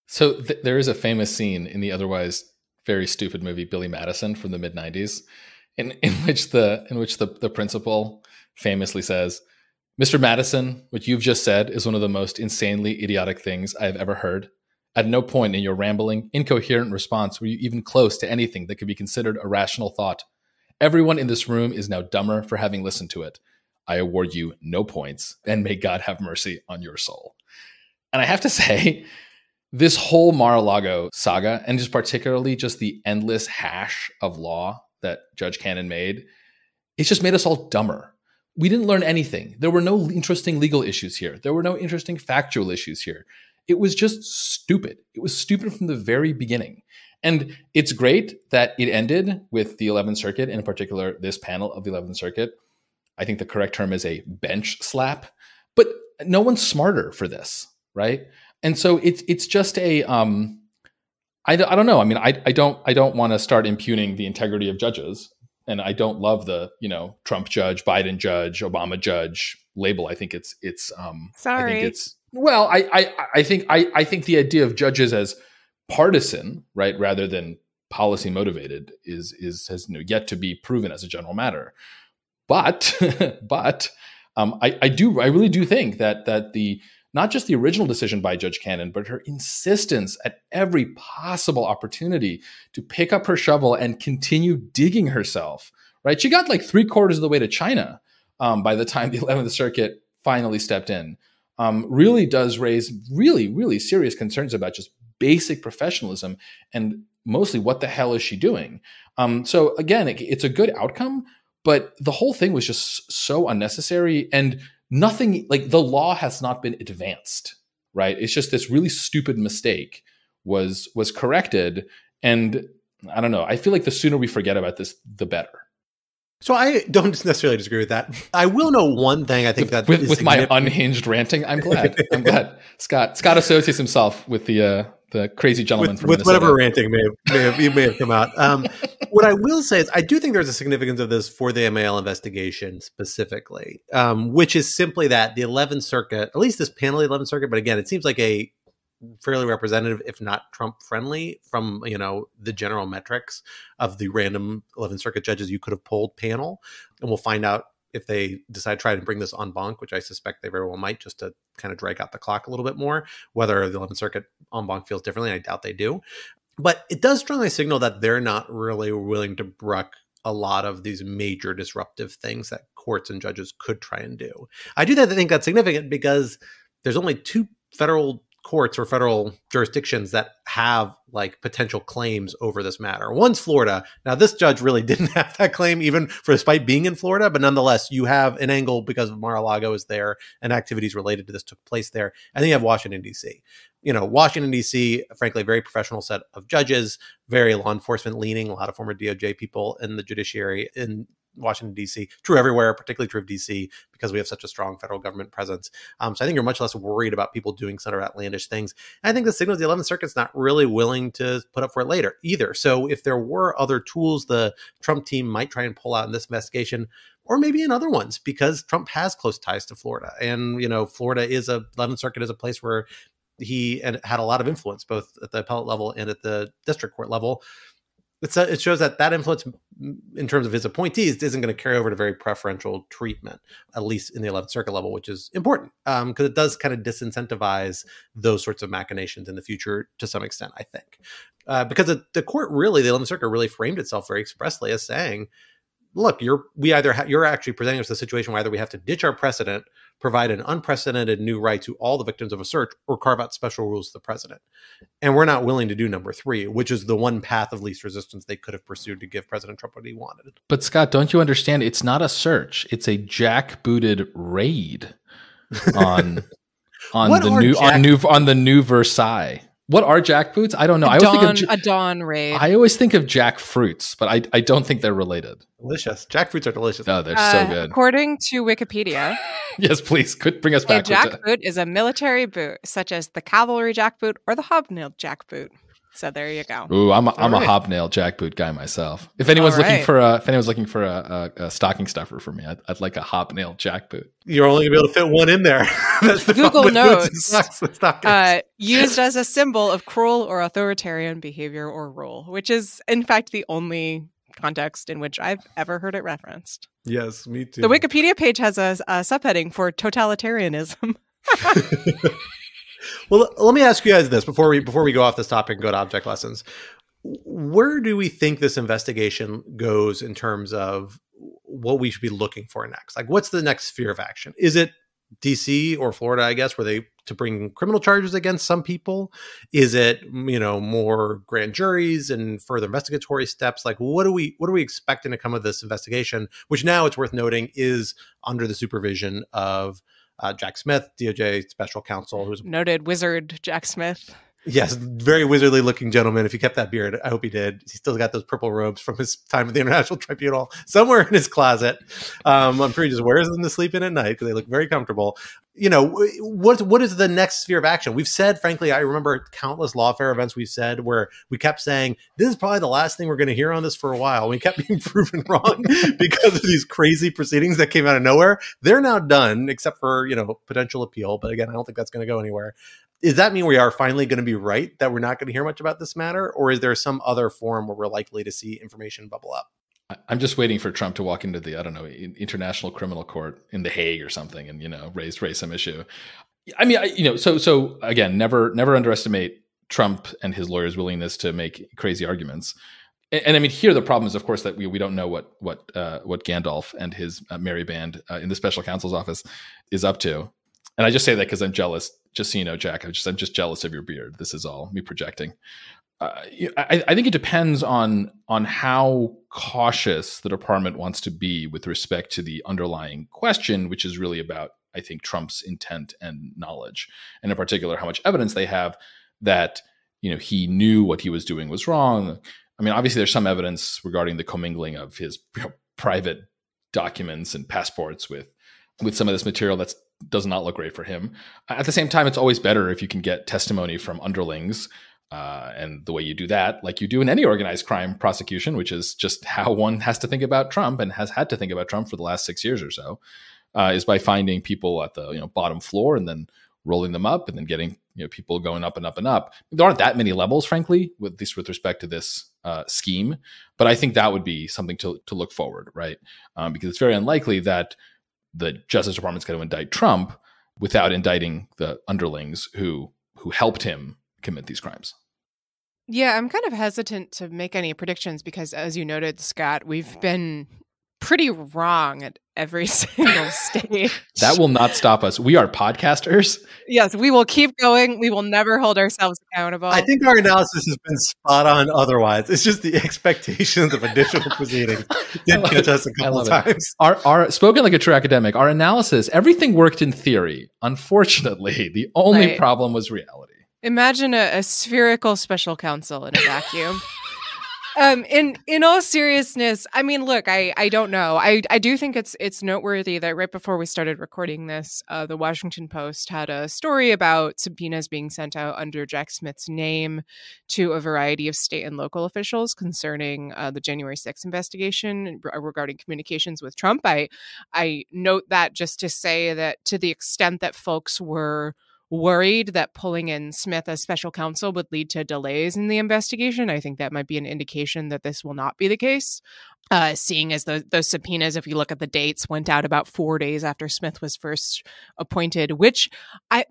So there is a famous scene in the otherwise very stupid movie Billy Madison from the mid-90s in which the principal famously says, Mr. Madison, what you've just said is one of the most insanely idiotic things I've ever heard. At no point in your rambling, incoherent response were you even close to anything that could be considered a rational thought. Everyone in this room is now dumber for having listened to it. I award you no points, and may God have mercy on your soul. And I have to say, this whole Mar-a-Lago saga, and just particularly just the endless hash of law that Judge Cannon made, it's just made us all dumber. We didn't learn anything. There were no interesting legal issues here. There were no interesting factual issues here. It was just stupid. It was stupid from the very beginning. And it's great that it ended with the 11th Circuit, in particular, this panel of the 11th Circuit. I think the correct term is a bench slap, but no one's smarter for this, right? And so it's just a, I don't know. I mean, I don't want to start impugning the integrity of judges, and I don't love the, Trump judge, Biden judge, Obama judge label. I think it's sorry. I think it's, well, I think the idea of judges as partisan, right, rather than policy motivated has yet to be proven as a general matter. But I really do think that the not just the original decision by Judge Cannon, but her insistence at every possible opportunity to pick up her shovel and continue digging herself, right? She got like 3/4 of the way to China by the time the 11th Circuit finally stepped in. Really does raise really, really serious concerns about just basic professionalism and mostly what the hell is she doing? So again, it's a good outcome, but the whole thing was just so unnecessary, and nothing, like, the law has not been advanced, right? It's just this really stupid mistake was corrected. And I don't know, I feel like the sooner we forget about this, the better. So I don't necessarily disagree with that. I will know one thing. I think that with my unhinged ranting, I'm glad. Scott associates himself with the crazy gentleman from Minnesota. Whatever ranting may have come out. What I will say is I do think there's a significance of this for the MAL investigation specifically, which is simply that the 11th Circuit, at least this panel of the 11th Circuit, but again, it seems like a fairly representative, if not Trump friendly, from the general metrics of the random 11th Circuit judges you could have polled panel. And we'll find out if they decide to try to bring this en banc, which I suspect they very well might, just to kind of drag out the clock a little bit more, whether the 11th Circuit en banc feels differently. I doubt they do. But it does strongly signal that they're not really willing to brook a lot of these major disruptive things that courts and judges could try and do. I do think that's significant because there's only 2 federal courts or federal jurisdictions that have like potential claims over this matter. One's Florida. Now, this judge really didn't have that claim, even despite being in Florida, but nonetheless, you have an angle because Mar-a-Lago is there and activities related to this took place there. And then you have Washington, D.C. Washington, D.C., frankly, very professional set of judges, very law enforcement leaning, a lot of former DOJ people in the judiciary in Washington, D.C. True everywhere, particularly true of D.C. because we have such a strong federal government presence. So I think you're much less worried about people doing sort of outlandish things. And I think the signals the 11th Circuit's not really willing to put up for it later either. So if there were other tools the Trump team might try and pull out in this investigation, or maybe in other ones, because Trump has close ties to Florida. And, Florida is 11th Circuit is a place where he had a lot of influence, both at the appellate level and at the district court level. It shows that influence in terms of his appointees isn't going to carry over to very preferential treatment, at least in the 11th Circuit level, which is important because it does kind of disincentivize those sorts of machinations in the future to some extent, I think. Because the court really, the 11th Circuit really framed itself very expressly as saying, look, you're actually presenting us a situation where either we have to ditch our precedent, provide an unprecedented new right to all the victims of a search, or carve out special rules to the president. And we're not willing to do number 3, which is the one path of least resistance they could have pursued to give President Trump what he wanted. But Scott, don't you understand? It's not a search; it's a jackbooted raid on the new Versailles. What are jackboots? I don't know. A dawn raid. I always think of jackfruits, but I don't think they're related. Delicious. Jackfruits are delicious. Oh, they're so good. According to Wikipedia. Yes, please. Could bring us back. A jackboot is a military boot, such as the cavalry jackboot or the hobnailed jackboot. So there you go. Ooh, I'm a hobnail jackboot guy myself. If anyone's looking for a stocking stuffer for me, I'd like a hobnail jackboot. You're only gonna be able to fit one in there. That's the Google Notes used as a symbol of cruel or authoritarian behavior or rule, which is in fact the only context in which I've ever heard it referenced. Yes, me too. The Wikipedia page has a subheading for totalitarianism. Well, let me ask you guys this before we go off this topic and go to object lessons. Where do we think this investigation goes in terms of what we should be looking for next? Like, what's the next sphere of action? Is it DC or Florida, I guess, where they to bring criminal charges against some people? Is it, more grand juries and further investigatory steps? Like, what are we expecting to come of this investigation, which now it's worth noting is under the supervision of Jack Smith, DOJ special counsel, who's noted wizard Jack Smith. Yes, very wizardly looking gentleman. If he kept that beard, I hope he did. He still got those purple robes from his time at the International Tribunal somewhere in his closet. I'm sure he just wears them to sleep in at night because they look very comfortable. What is the next sphere of action? We've said, frankly, I remember countless lawfare events we've said where we kept saying, this is probably the last thing we're going to hear on this for a while. We kept being proven wrong because of these crazy proceedings that came out of nowhere. They're now done, except for, potential appeal. But again, I don't think that's going to go anywhere. Does that mean we are finally going to be right that we're not going to hear much about this matter? Or is there some other form where we're likely to see information bubble up? I'm just waiting for Trump to walk into the, International Criminal Court in The Hague or something and, raise some issue. I mean, so again, never underestimate Trump and his lawyers' willingness to make crazy arguments. And I mean, here the problem is, of course, that we don't know what Gandalf and his merry band in the special counsel's office is up to. And I just say that because I'm jealous. Just so you know, Jack, I'm just jealous of your beard. This is all me projecting. I think it depends on how cautious the department wants to be with respect to the underlying question, which is really about, I think, Trump's intent and knowledge, and in particular, how much evidence they have that he knew what he was doing was wrong. I mean, obviously, there's some evidence regarding the commingling of his private documents and passports with some of this material that does not look great for him. At the same time, it's always better if you can get testimony from underlings. And the way you do that, like you do in any organized crime prosecution, which is just how one has to think about Trump and has had to think about Trump for the last 6 years or so, is by finding people at the bottom floor and then rolling them up and then getting people going up and up and up. There aren't that many levels, frankly, with respect to this scheme, but I think that would be something to look forward, right? Because it's very unlikely that the Justice Department's going to indict Trump without indicting the underlings who helped him commit these crimes. Yeah, I'm kind of hesitant to make any predictions because, as you noted, Scott, we've been pretty wrong at every single stage. That will not stop us. We are podcasters. Yes, we will keep going. We will never hold ourselves accountable. I think our analysis has been spot on otherwise. It's just the expectations of additional proceedings did catch us a couple of times. Our spoken like a true academic, our analysis, everything worked in theory. Unfortunately, the only problem was reality. Imagine a spherical special counsel in a vacuum. In all seriousness, I mean, look, I don't know. I do think it's noteworthy that right before we started recording this, the Washington Post had a story about subpoenas being sent out under Jack Smith's name to a variety of state and local officials concerning the January 6th investigation regarding communications with Trump. I note that just to say that to the extent that folks were worried that pulling in Smith as special counsel would lead to delays in the investigation, I think that might be an indication that this will not be the case. Seeing as those subpoenas, if you look at the dates, went out about 4 days after Smith was first appointed, which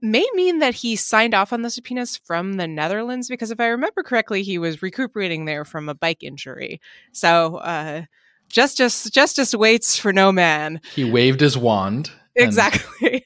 may mean that he signed off on the subpoenas from the Netherlands, because if I remember correctly, he was recuperating there from a bike injury. So justice waits for no man. He waved his wand. Exactly.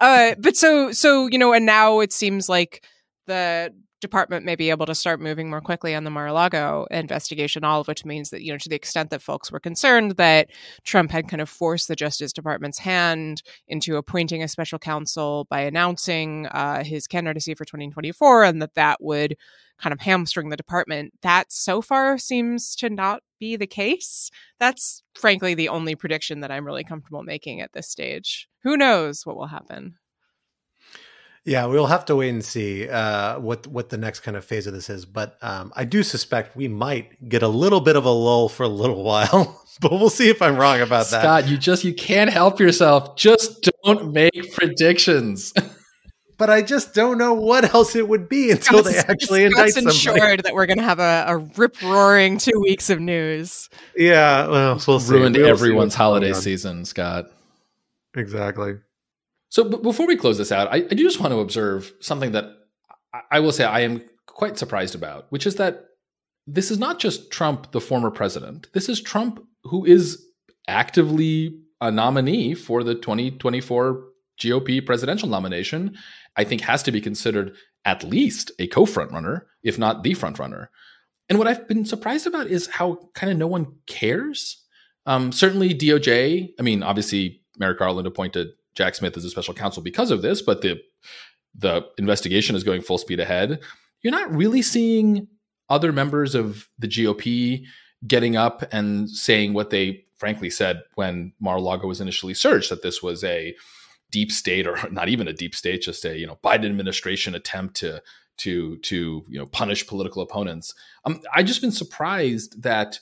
But so, and now it seems like the department may be able to start moving more quickly on the Mar-a-Lago investigation, all of which means that, to the extent that folks were concerned that Trump had kind of forced the Justice Department's hand into appointing a special counsel by announcing his candidacy for 2024, and that would kind of hamstring the department, that so far seems to not be the case. That's frankly the only prediction that I'm really comfortable making at this stage. Who knows what will happen? Yeah, we'll have to wait and see what the next kind of phase of this is. But I do suspect we might get a little bit of a lull for a little while. But we'll see if I'm wrong about that. Scott, you can't help yourself. Just don't make predictions. but I just don't know what else it would be until they actually indict somebody. Ensured that we're going to have a rip-roaring 2 weeks of news. Yeah, well, we'll see. Ruined everyone's holiday season, Scott. Exactly. So before we close this out, I do just want to observe something that I will say I am quite surprised about, which is that this is not just Trump, the former president. This is Trump, who is actively a nominee for the 2024 GOP presidential nomination. I think has to be considered at least a co-frontrunner, if not the frontrunner. And what I've been surprised about is how kind of no one cares. Certainly DOJ, I mean, obviously Merrick Garland appointed Jack Smith as a special counsel because of this, but the investigation is going full speed ahead. You're not really seeing other members of the GOP getting up and saying what they frankly said when Mar-a-Lago was initially searched, that this was a deep state, or not even a deep state, just a Biden administration attempt to punish political opponents. I've just been surprised that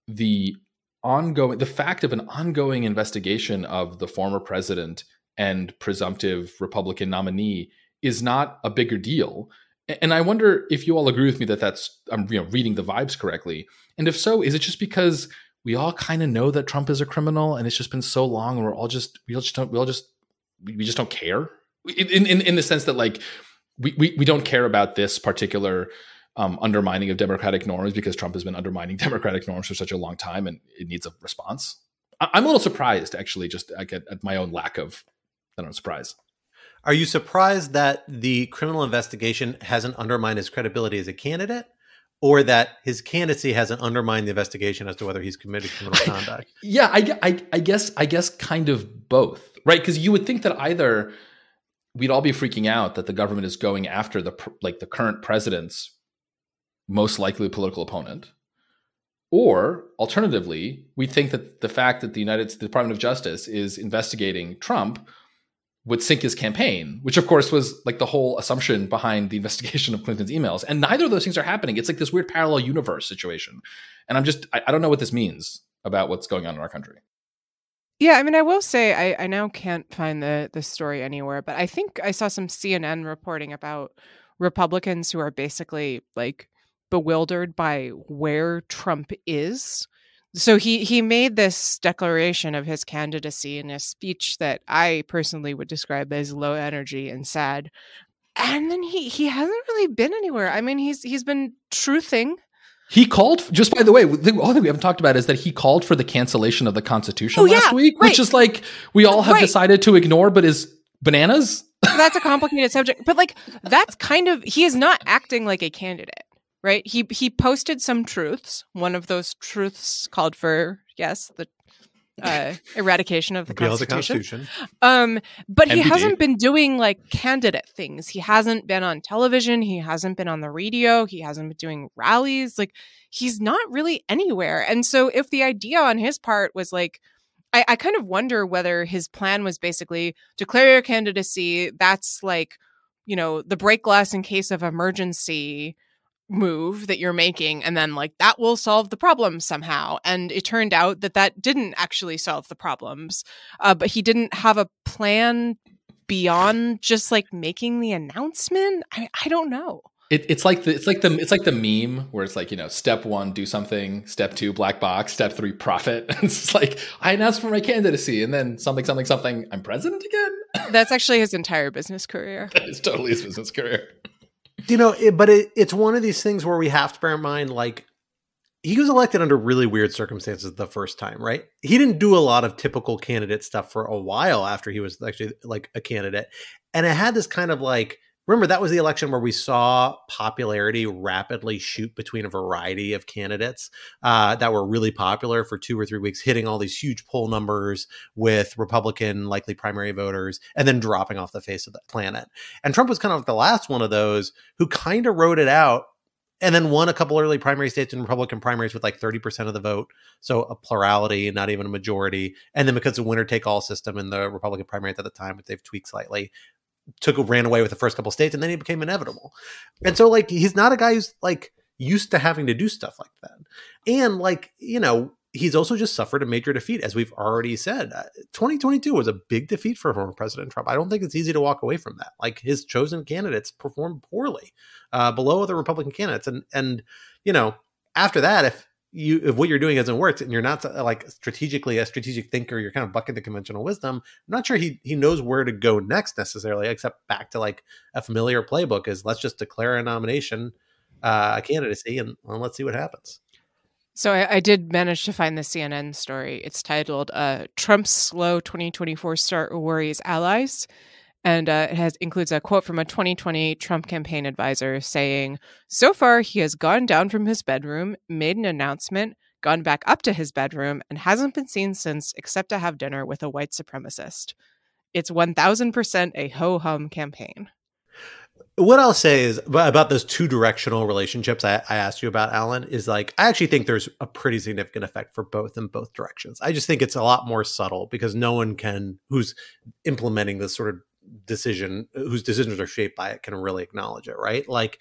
the fact of an ongoing investigation of the former president and presumptive Republican nominee is not a bigger deal. And I wonder if you all agree with me that I'm reading the vibes correctly. And if so, is it just because we all kind of know that Trump is a criminal and it's just been so long and we just don't care in the sense that like we don't care about this particular undermining of democratic norms because Trump has been undermining democratic norms for such a long time and it needs a response. I'm a little surprised actually, just at my own lack of, surprise. Are you surprised that the criminal investigation hasn't undermined his credibility as a candidate, or that his candidacy hasn't undermined the investigation as to whether he's committed criminal conduct? Yeah, I guess kind of both, right? Because you would think that either we'd all be freaking out that the government is going after the current president's most likely political opponent, or alternatively, we think that the fact that the Department of Justice is investigating Trump would sink his campaign, which of course was like the whole assumption behind the investigation of Clinton's emails. And neither of those things are happening. It's like this weird parallel universe situation. And I don't know what this means about what's going on in our country. Yeah, I mean, I will say I now can't find the story anywhere, but I think I saw some CNN reporting about Republicans who are basically like bewildered by where Trump is. So he made this declaration of his candidacy in a speech that I personally would describe as low energy and sad. And then he hasn't really been anywhere. I mean, he's been truthing. He called, just by the way, the only thing we haven't talked about is that he called for the cancellation of the Constitution last week, right, which is like we all have decided to ignore, but is bananas. That's a complicated subject. But like that's kind of, he is not acting like a candidate. Right. He posted some truths. One of those truths called for, yes, the eradication of the Constitution. But he hasn't been doing like candidate things. He hasn't been on television. He hasn't been on the radio. He hasn't been doing rallies. Like he's not really anywhere. And so if the idea on his part was like, I kind of wonder whether his plan was basically declare your candidacy. That's like, the break glass in case of emergency move that you're making, and then like that will solve the problem somehow. And it turned out that didn't actually solve the problems, but he didn't have a plan beyond just like making the announcement. I don't know. It's like the meme where it's like, step 1 do something, step 2 black box, step 3 profit. It's like I announced for my candidacy and then something I'm president again. That's actually his entire business career. That is totally his business career. It's one of these things where we have to bear in mind, like, he was elected under really weird circumstances the first time, right? He didn't do a lot of typical candidate stuff for a while after he was actually like a candidate. And it had this kind of like, remember, that was the election where we saw popularity rapidly shoot between a variety of candidates that were really popular for 2 or 3 weeks, hitting all these huge poll numbers with Republican likely primary voters, and then dropping off the face of the planet. And Trump was kind of the last one of those who kind of rode it out and then won a couple early primary states in Republican primaries with like 30% of the vote. So a plurality, not even a majority. And then because of winner take all system in the Republican primaries at the time, which they've tweaked slightly, ran away with the first couple states, and then he became inevitable. And so like, he's not a guy who's like used to having to do stuff like that. And like, he's also just suffered a major defeat, as we've already said. 2022 was a big defeat for former President Trump. I don't think it's easy to walk away from that. Like, his chosen candidates performed poorly, below other Republican candidates. And after that, if what you're doing hasn't worked and you're not like strategically a strategic thinker, you're kind of bucking the conventional wisdom. I'm not sure he knows where to go next necessarily, except back to like a familiar playbook is let's just declare a nomination, a candidacy, and let's see what happens. So I did manage to find the CNN story. It's titled Trump's Slow 2024 Start Worries Allies. And it includes a quote from a 2020 Trump campaign advisor saying, so far, he has gone down from his bedroom, made an announcement, gone back up to his bedroom, and hasn't been seen since except to have dinner with a white supremacist. It's 1000% a ho-hum campaign. What I'll say is about those two directional relationships I asked you about, Alan, is like, I actually think there's a pretty significant effect for both in both directions. I just think it's a lot more subtle because no one who's implementing this sort of decision, whose decisions are shaped by it, can really acknowledge it, right? Like,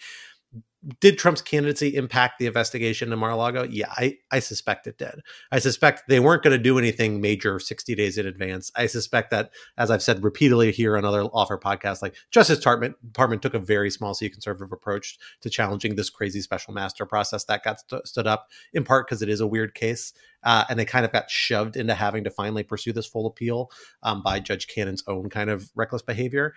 did Trump's candidacy impact the investigation in Mar-a-Lago? Yeah, I suspect it did. I suspect they weren't going to do anything major 60 days in advance. I suspect that, as I've said repeatedly here on other offer podcasts, like Justice Department took a very small C conservative approach to challenging this crazy special master process that got stood up, in part because it is a weird case. And they kind of got shoved into having to finally pursue this full appeal by Judge Cannon's own kind of reckless behavior.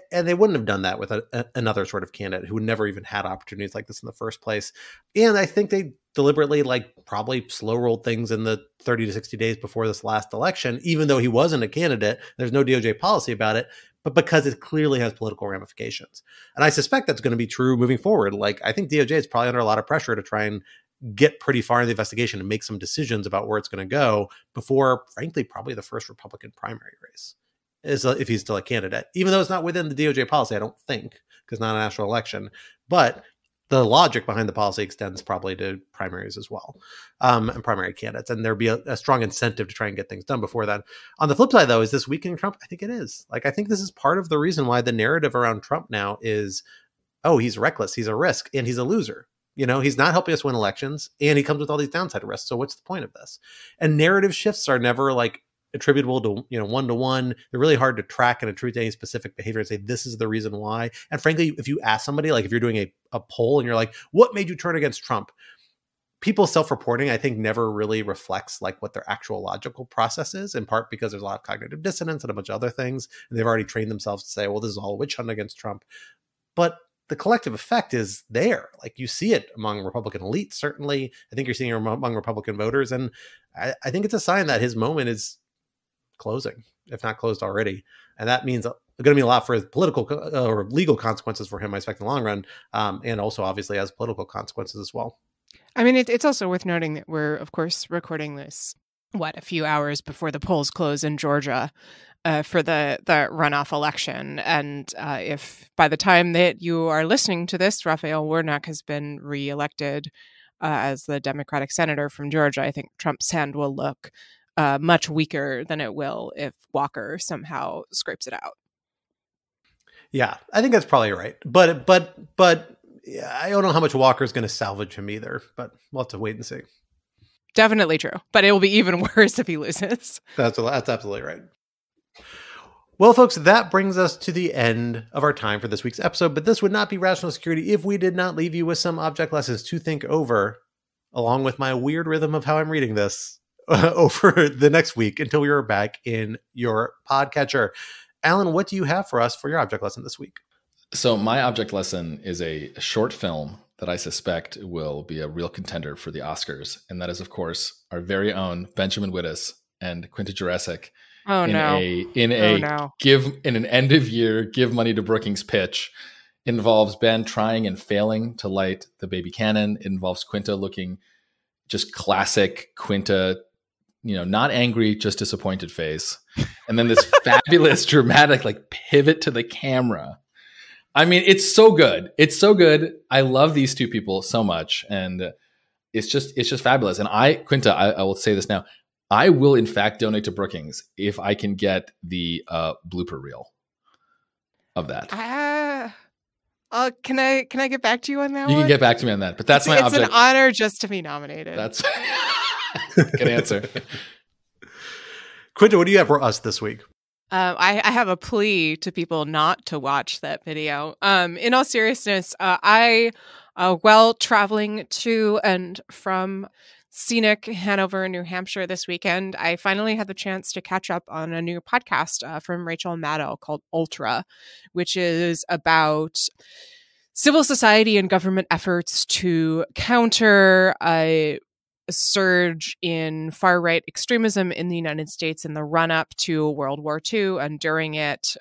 And they wouldn't have done that with another sort of candidate who never even had opportunities like this in the first place. And I think they deliberately probably slow rolled things in the 30 to 60 days before this last election, even though he wasn't a candidate. There's no DOJ policy about it, but because it clearly has political ramifications. And I suspect that's going to be true moving forward. Like, I think DOJ is probably under a lot of pressure to try and get pretty far in the investigation and make some decisions about where it's going to go before, frankly, probably the first Republican primary race. Is if he's still a candidate, even though it's not within the DOJ policy, I don't think, because not a national election. But the logic behind the policy extends probably to primaries as well, and primary candidates. And there'd be a strong incentive to try and get things done before then. On the flip side, though, is this weakening Trump? I think it is. Like, I think this is part of the reason why the narrative around Trump now is, oh, he's reckless, he's a risk, and he's a loser. He's not helping us win elections, and he comes with all these downside risks. So what's the point of this? And narrative shifts are never like attributable to one-to-one. They're really hard to track and attribute to any specific behavior and say this is the reason why. And frankly, if you ask somebody, like if you're doing a poll and you're like, what made you turn against Trump? People self-reporting, I think, never really reflects like what their actual logical process is, in part because there's a lot of cognitive dissonance and a bunch of other things, and they've already trained themselves to say, well, this is all a witch hunt against Trump. But the collective effect is there. Like, you see it among Republican elites, certainly. I think you're seeing it among Republican voters, and I think it's a sign that his moment is closing, if not closed already. And that means going to be a lot for his political or legal consequences for him, I expect, in the long run, and also obviously has political consequences as well. I mean, it's also worth noting that we're, of course, recording this, a few hours before the polls close in Georgia for the runoff election. And if by the time that you are listening to this, Raphael Warnock has been reelected as the Democratic senator from Georgia, I think Trump's hand will look much weaker than it will if Walker somehow scrapes it out. Yeah, I think that's probably right. But I don't know how much Walker's going to salvage him either, but we'll have to wait and see. Definitely true. But it will be even worse if he loses. That's absolutely right. Well, folks, that brings us to the end of our time for this week's episode. But this would not be Rational Security if we did not leave you with some object lessons to think over, along with my weird rhythm of how I'm reading this, over the next week until we are back in your podcatcher. Alan, what do you have for us for your object lesson this week? So my object lesson is a short film that I suspect will be a real contender for the Oscars. And that is, of course, our very own Benjamin Wittes and Quinta Jurecic in an end of year, give money to Brookings pitch. It involves Ben trying and failing to light the baby cannon. It involves Quinta looking just classic Quinta, not angry, just disappointed face. And then this fabulous dramatic pivot to the camera. I mean, it's so good. It's so good. I love these two people so much. And it's just fabulous. And Quinta, I will say this now. I will in fact donate to Brookings if I can get the blooper reel of that. Can I get back to you on that? You can get back to me on that. But that's my object. It's an honor just to be nominated. Good answer. Quinta, what do you have for us this week? I have a plea to people not to watch that video. In all seriousness, while traveling to and from scenic Hanover, New Hampshire this weekend, I finally had the chance to catch up on a new podcast from Rachel Maddow called Ultra, which is about civil society and government efforts to counter a surge in far-right extremism in the United States in the run-up to World War II and during it,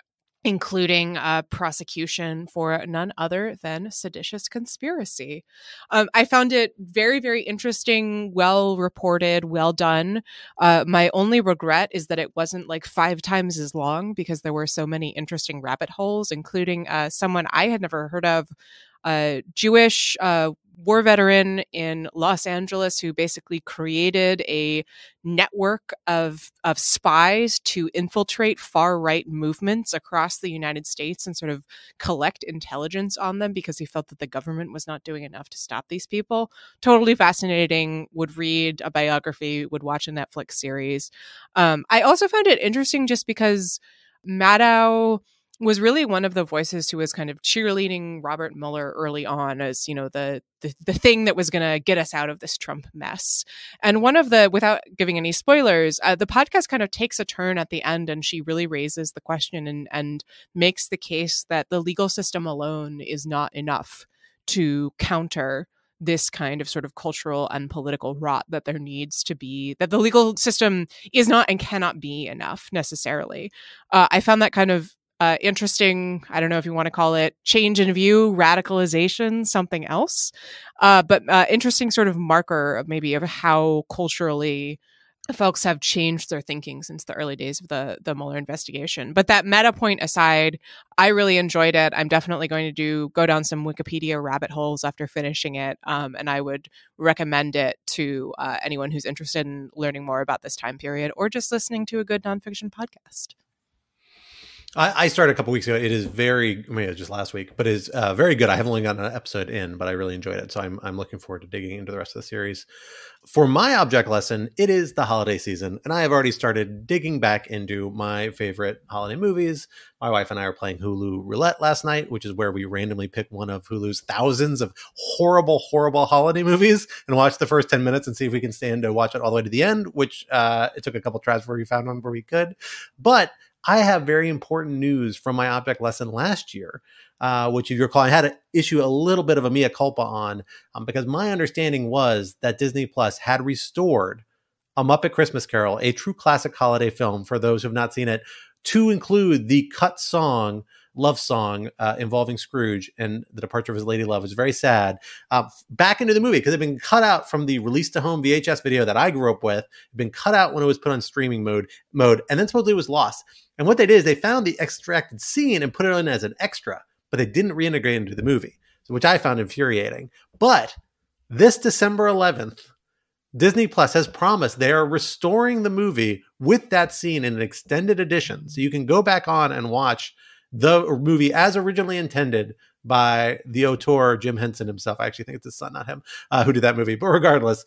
including prosecution for none other than seditious conspiracy. I found it very, very interesting, well-reported, well done. My only regret is that it wasn't like 5 times as long because there were so many interesting rabbit holes, including someone I had never heard of, a Jewish war veteran in Los Angeles who basically created a network of spies to infiltrate far-right movements across the United States and sort of collect intelligence on them because he felt that the government was not doing enough to stop these people. Totally fascinating. Would read a biography, would watch a Netflix series. I also found it interesting just because Maddow was really one of the voices who was kind of cheerleading Robert Mueller early on as, you know, the thing that was going to get us out of this Trump mess. And one of the, without giving any spoilers, the podcast kind of takes a turn at the end and she really raises the question and makes the case that the legal system alone is not enough to counter this kind of sort of cultural and political rot that there needs to be, that the legal system is not and cannot be enough necessarily. I found that kind of interesting. I don't know if you want to call it change in view, radicalization, something else. But interesting sort of marker of maybe of how culturally folks have changed their thinking since the early days of the Mueller investigation. But that meta point aside, I really enjoyed it. I'm definitely going to go down some Wikipedia rabbit holes after finishing it. And I would recommend it to anyone who's interested in learning more about this time period or just listening to a good nonfiction podcast. I started a couple weeks ago. It is very, I mean, it was just last week, but it is very good. I haven't only gotten an episode in, but I really enjoyed it. So I'm looking forward to digging into the rest of the series. For my object lesson, it is the holiday season, and I have already started digging back into my favorite holiday movies. My wife and I are playing Hulu Roulette last night, which is where we randomly pick one of Hulu's thousands of horrible, horrible holiday movies and watch the first 10 minutes and see if we can stand to watch it all the way to the end, which it took a couple tries before we found one where we could. But I have very important news from my object lesson last year, which if you recall, I had to issue a little bit of a mea culpa on because my understanding was that Disney Plus had restored A Muppet Christmas Carol, a true classic holiday film for those who have not seen it, to include the cut song, love song involving Scrooge and the departure of his lady love. It was very sad. Back into the movie because it had been cut out from the release to home VHS video that I grew up with. It had been cut out when it was put on streaming mode, and then supposedly it was lost. And what they did is they found the extracted scene and put it in as an extra, but they didn't reintegrate it into the movie, which I found infuriating. But this December 11th, Disney Plus has promised they are restoring the movie with that scene in an extended edition. So you can go back on and watch the movie as originally intended by the auteur, Jim Henson himself. I actually think it's his son, not him, who did that movie. But regardless,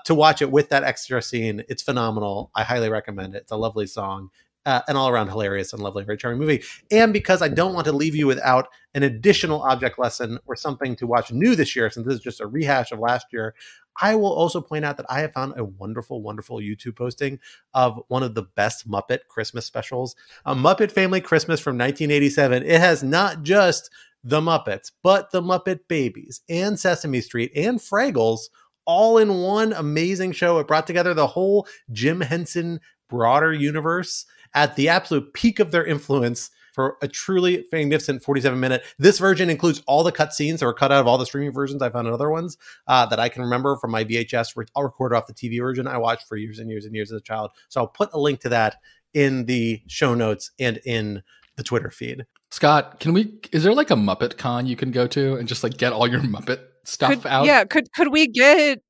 to watch it with that extra scene, it's phenomenal. I highly recommend it. It's a lovely song. An all-around hilarious and lovely, very charming movie. And because I don't want to leave you without an additional object lesson or something to watch new this year, since this is just a rehash of last year, I will also point out that I have found a wonderful, wonderful YouTube posting of one of the best Muppet Christmas specials, a Muppet Family Christmas from 1987. It has not just the Muppets, but the Muppet Babies and Sesame Street and Fraggles all in one amazing show. It brought together the whole Jim Henson broader universe at the absolute peak of their influence for a truly magnificent 47-minute. This version includes all the cut scenes that were cut out of all the streaming versions. I found other ones that I can remember from my VHS. I'll record off the TV version I watched for years and years and years as a child. So I'll put a link to that in the show notes and in the Twitter feed. Scott, is there like a Muppet Con you can go to and just like get all your Muppet stuff out? Yeah, could we get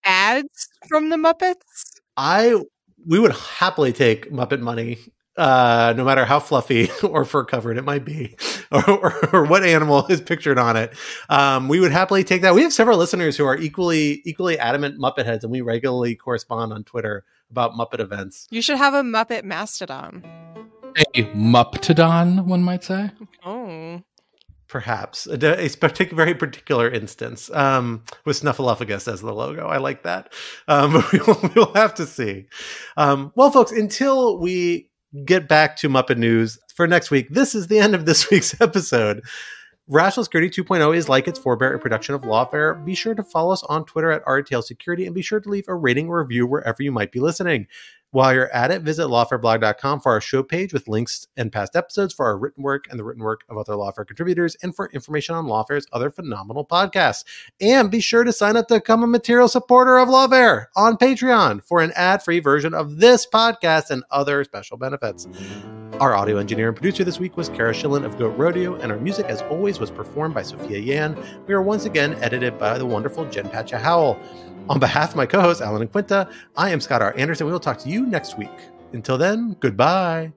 ads from the Muppets? We would happily take Muppet money no matter how fluffy or fur covered it might be, or what animal is pictured on it. We would happily take that. We have several listeners who are equally adamant Muppet heads, and we regularly correspond on Twitter about Muppet events. You should have a Muppet mastodon. A Muppetodon, one might say. Oh. Perhaps a very particular instance with Snuffleupagus as the logo. I like that. We'll have to see. Well, folks, until we get back to Muppet News for next week, this is the end of this week's episode. Rational Security 2.0 is like its forebear, a production of Lawfare. Be sure to follow us on Twitter at rationalsecurity, and be sure to leave a rating or review wherever you might be listening. While you're at it, visit lawfareblog.com for our show page with links and past episodes, for our written work and the written work of other Lawfare contributors, and for information on Lawfare's other phenomenal podcasts. And be sure to sign up to become a material supporter of Lawfare on Patreon for an ad-free version of this podcast and other special benefits. Our audio engineer and producer this week was Kara Schillen of Goat Rodeo, and our music, as always, was performed by Sophia Yan. We are once again edited by the wonderful Jen Patcha Howell. On behalf of my co-hosts, Alan and Quinta, I am Scott R. Anderson. We will talk to you next week. Until then, goodbye.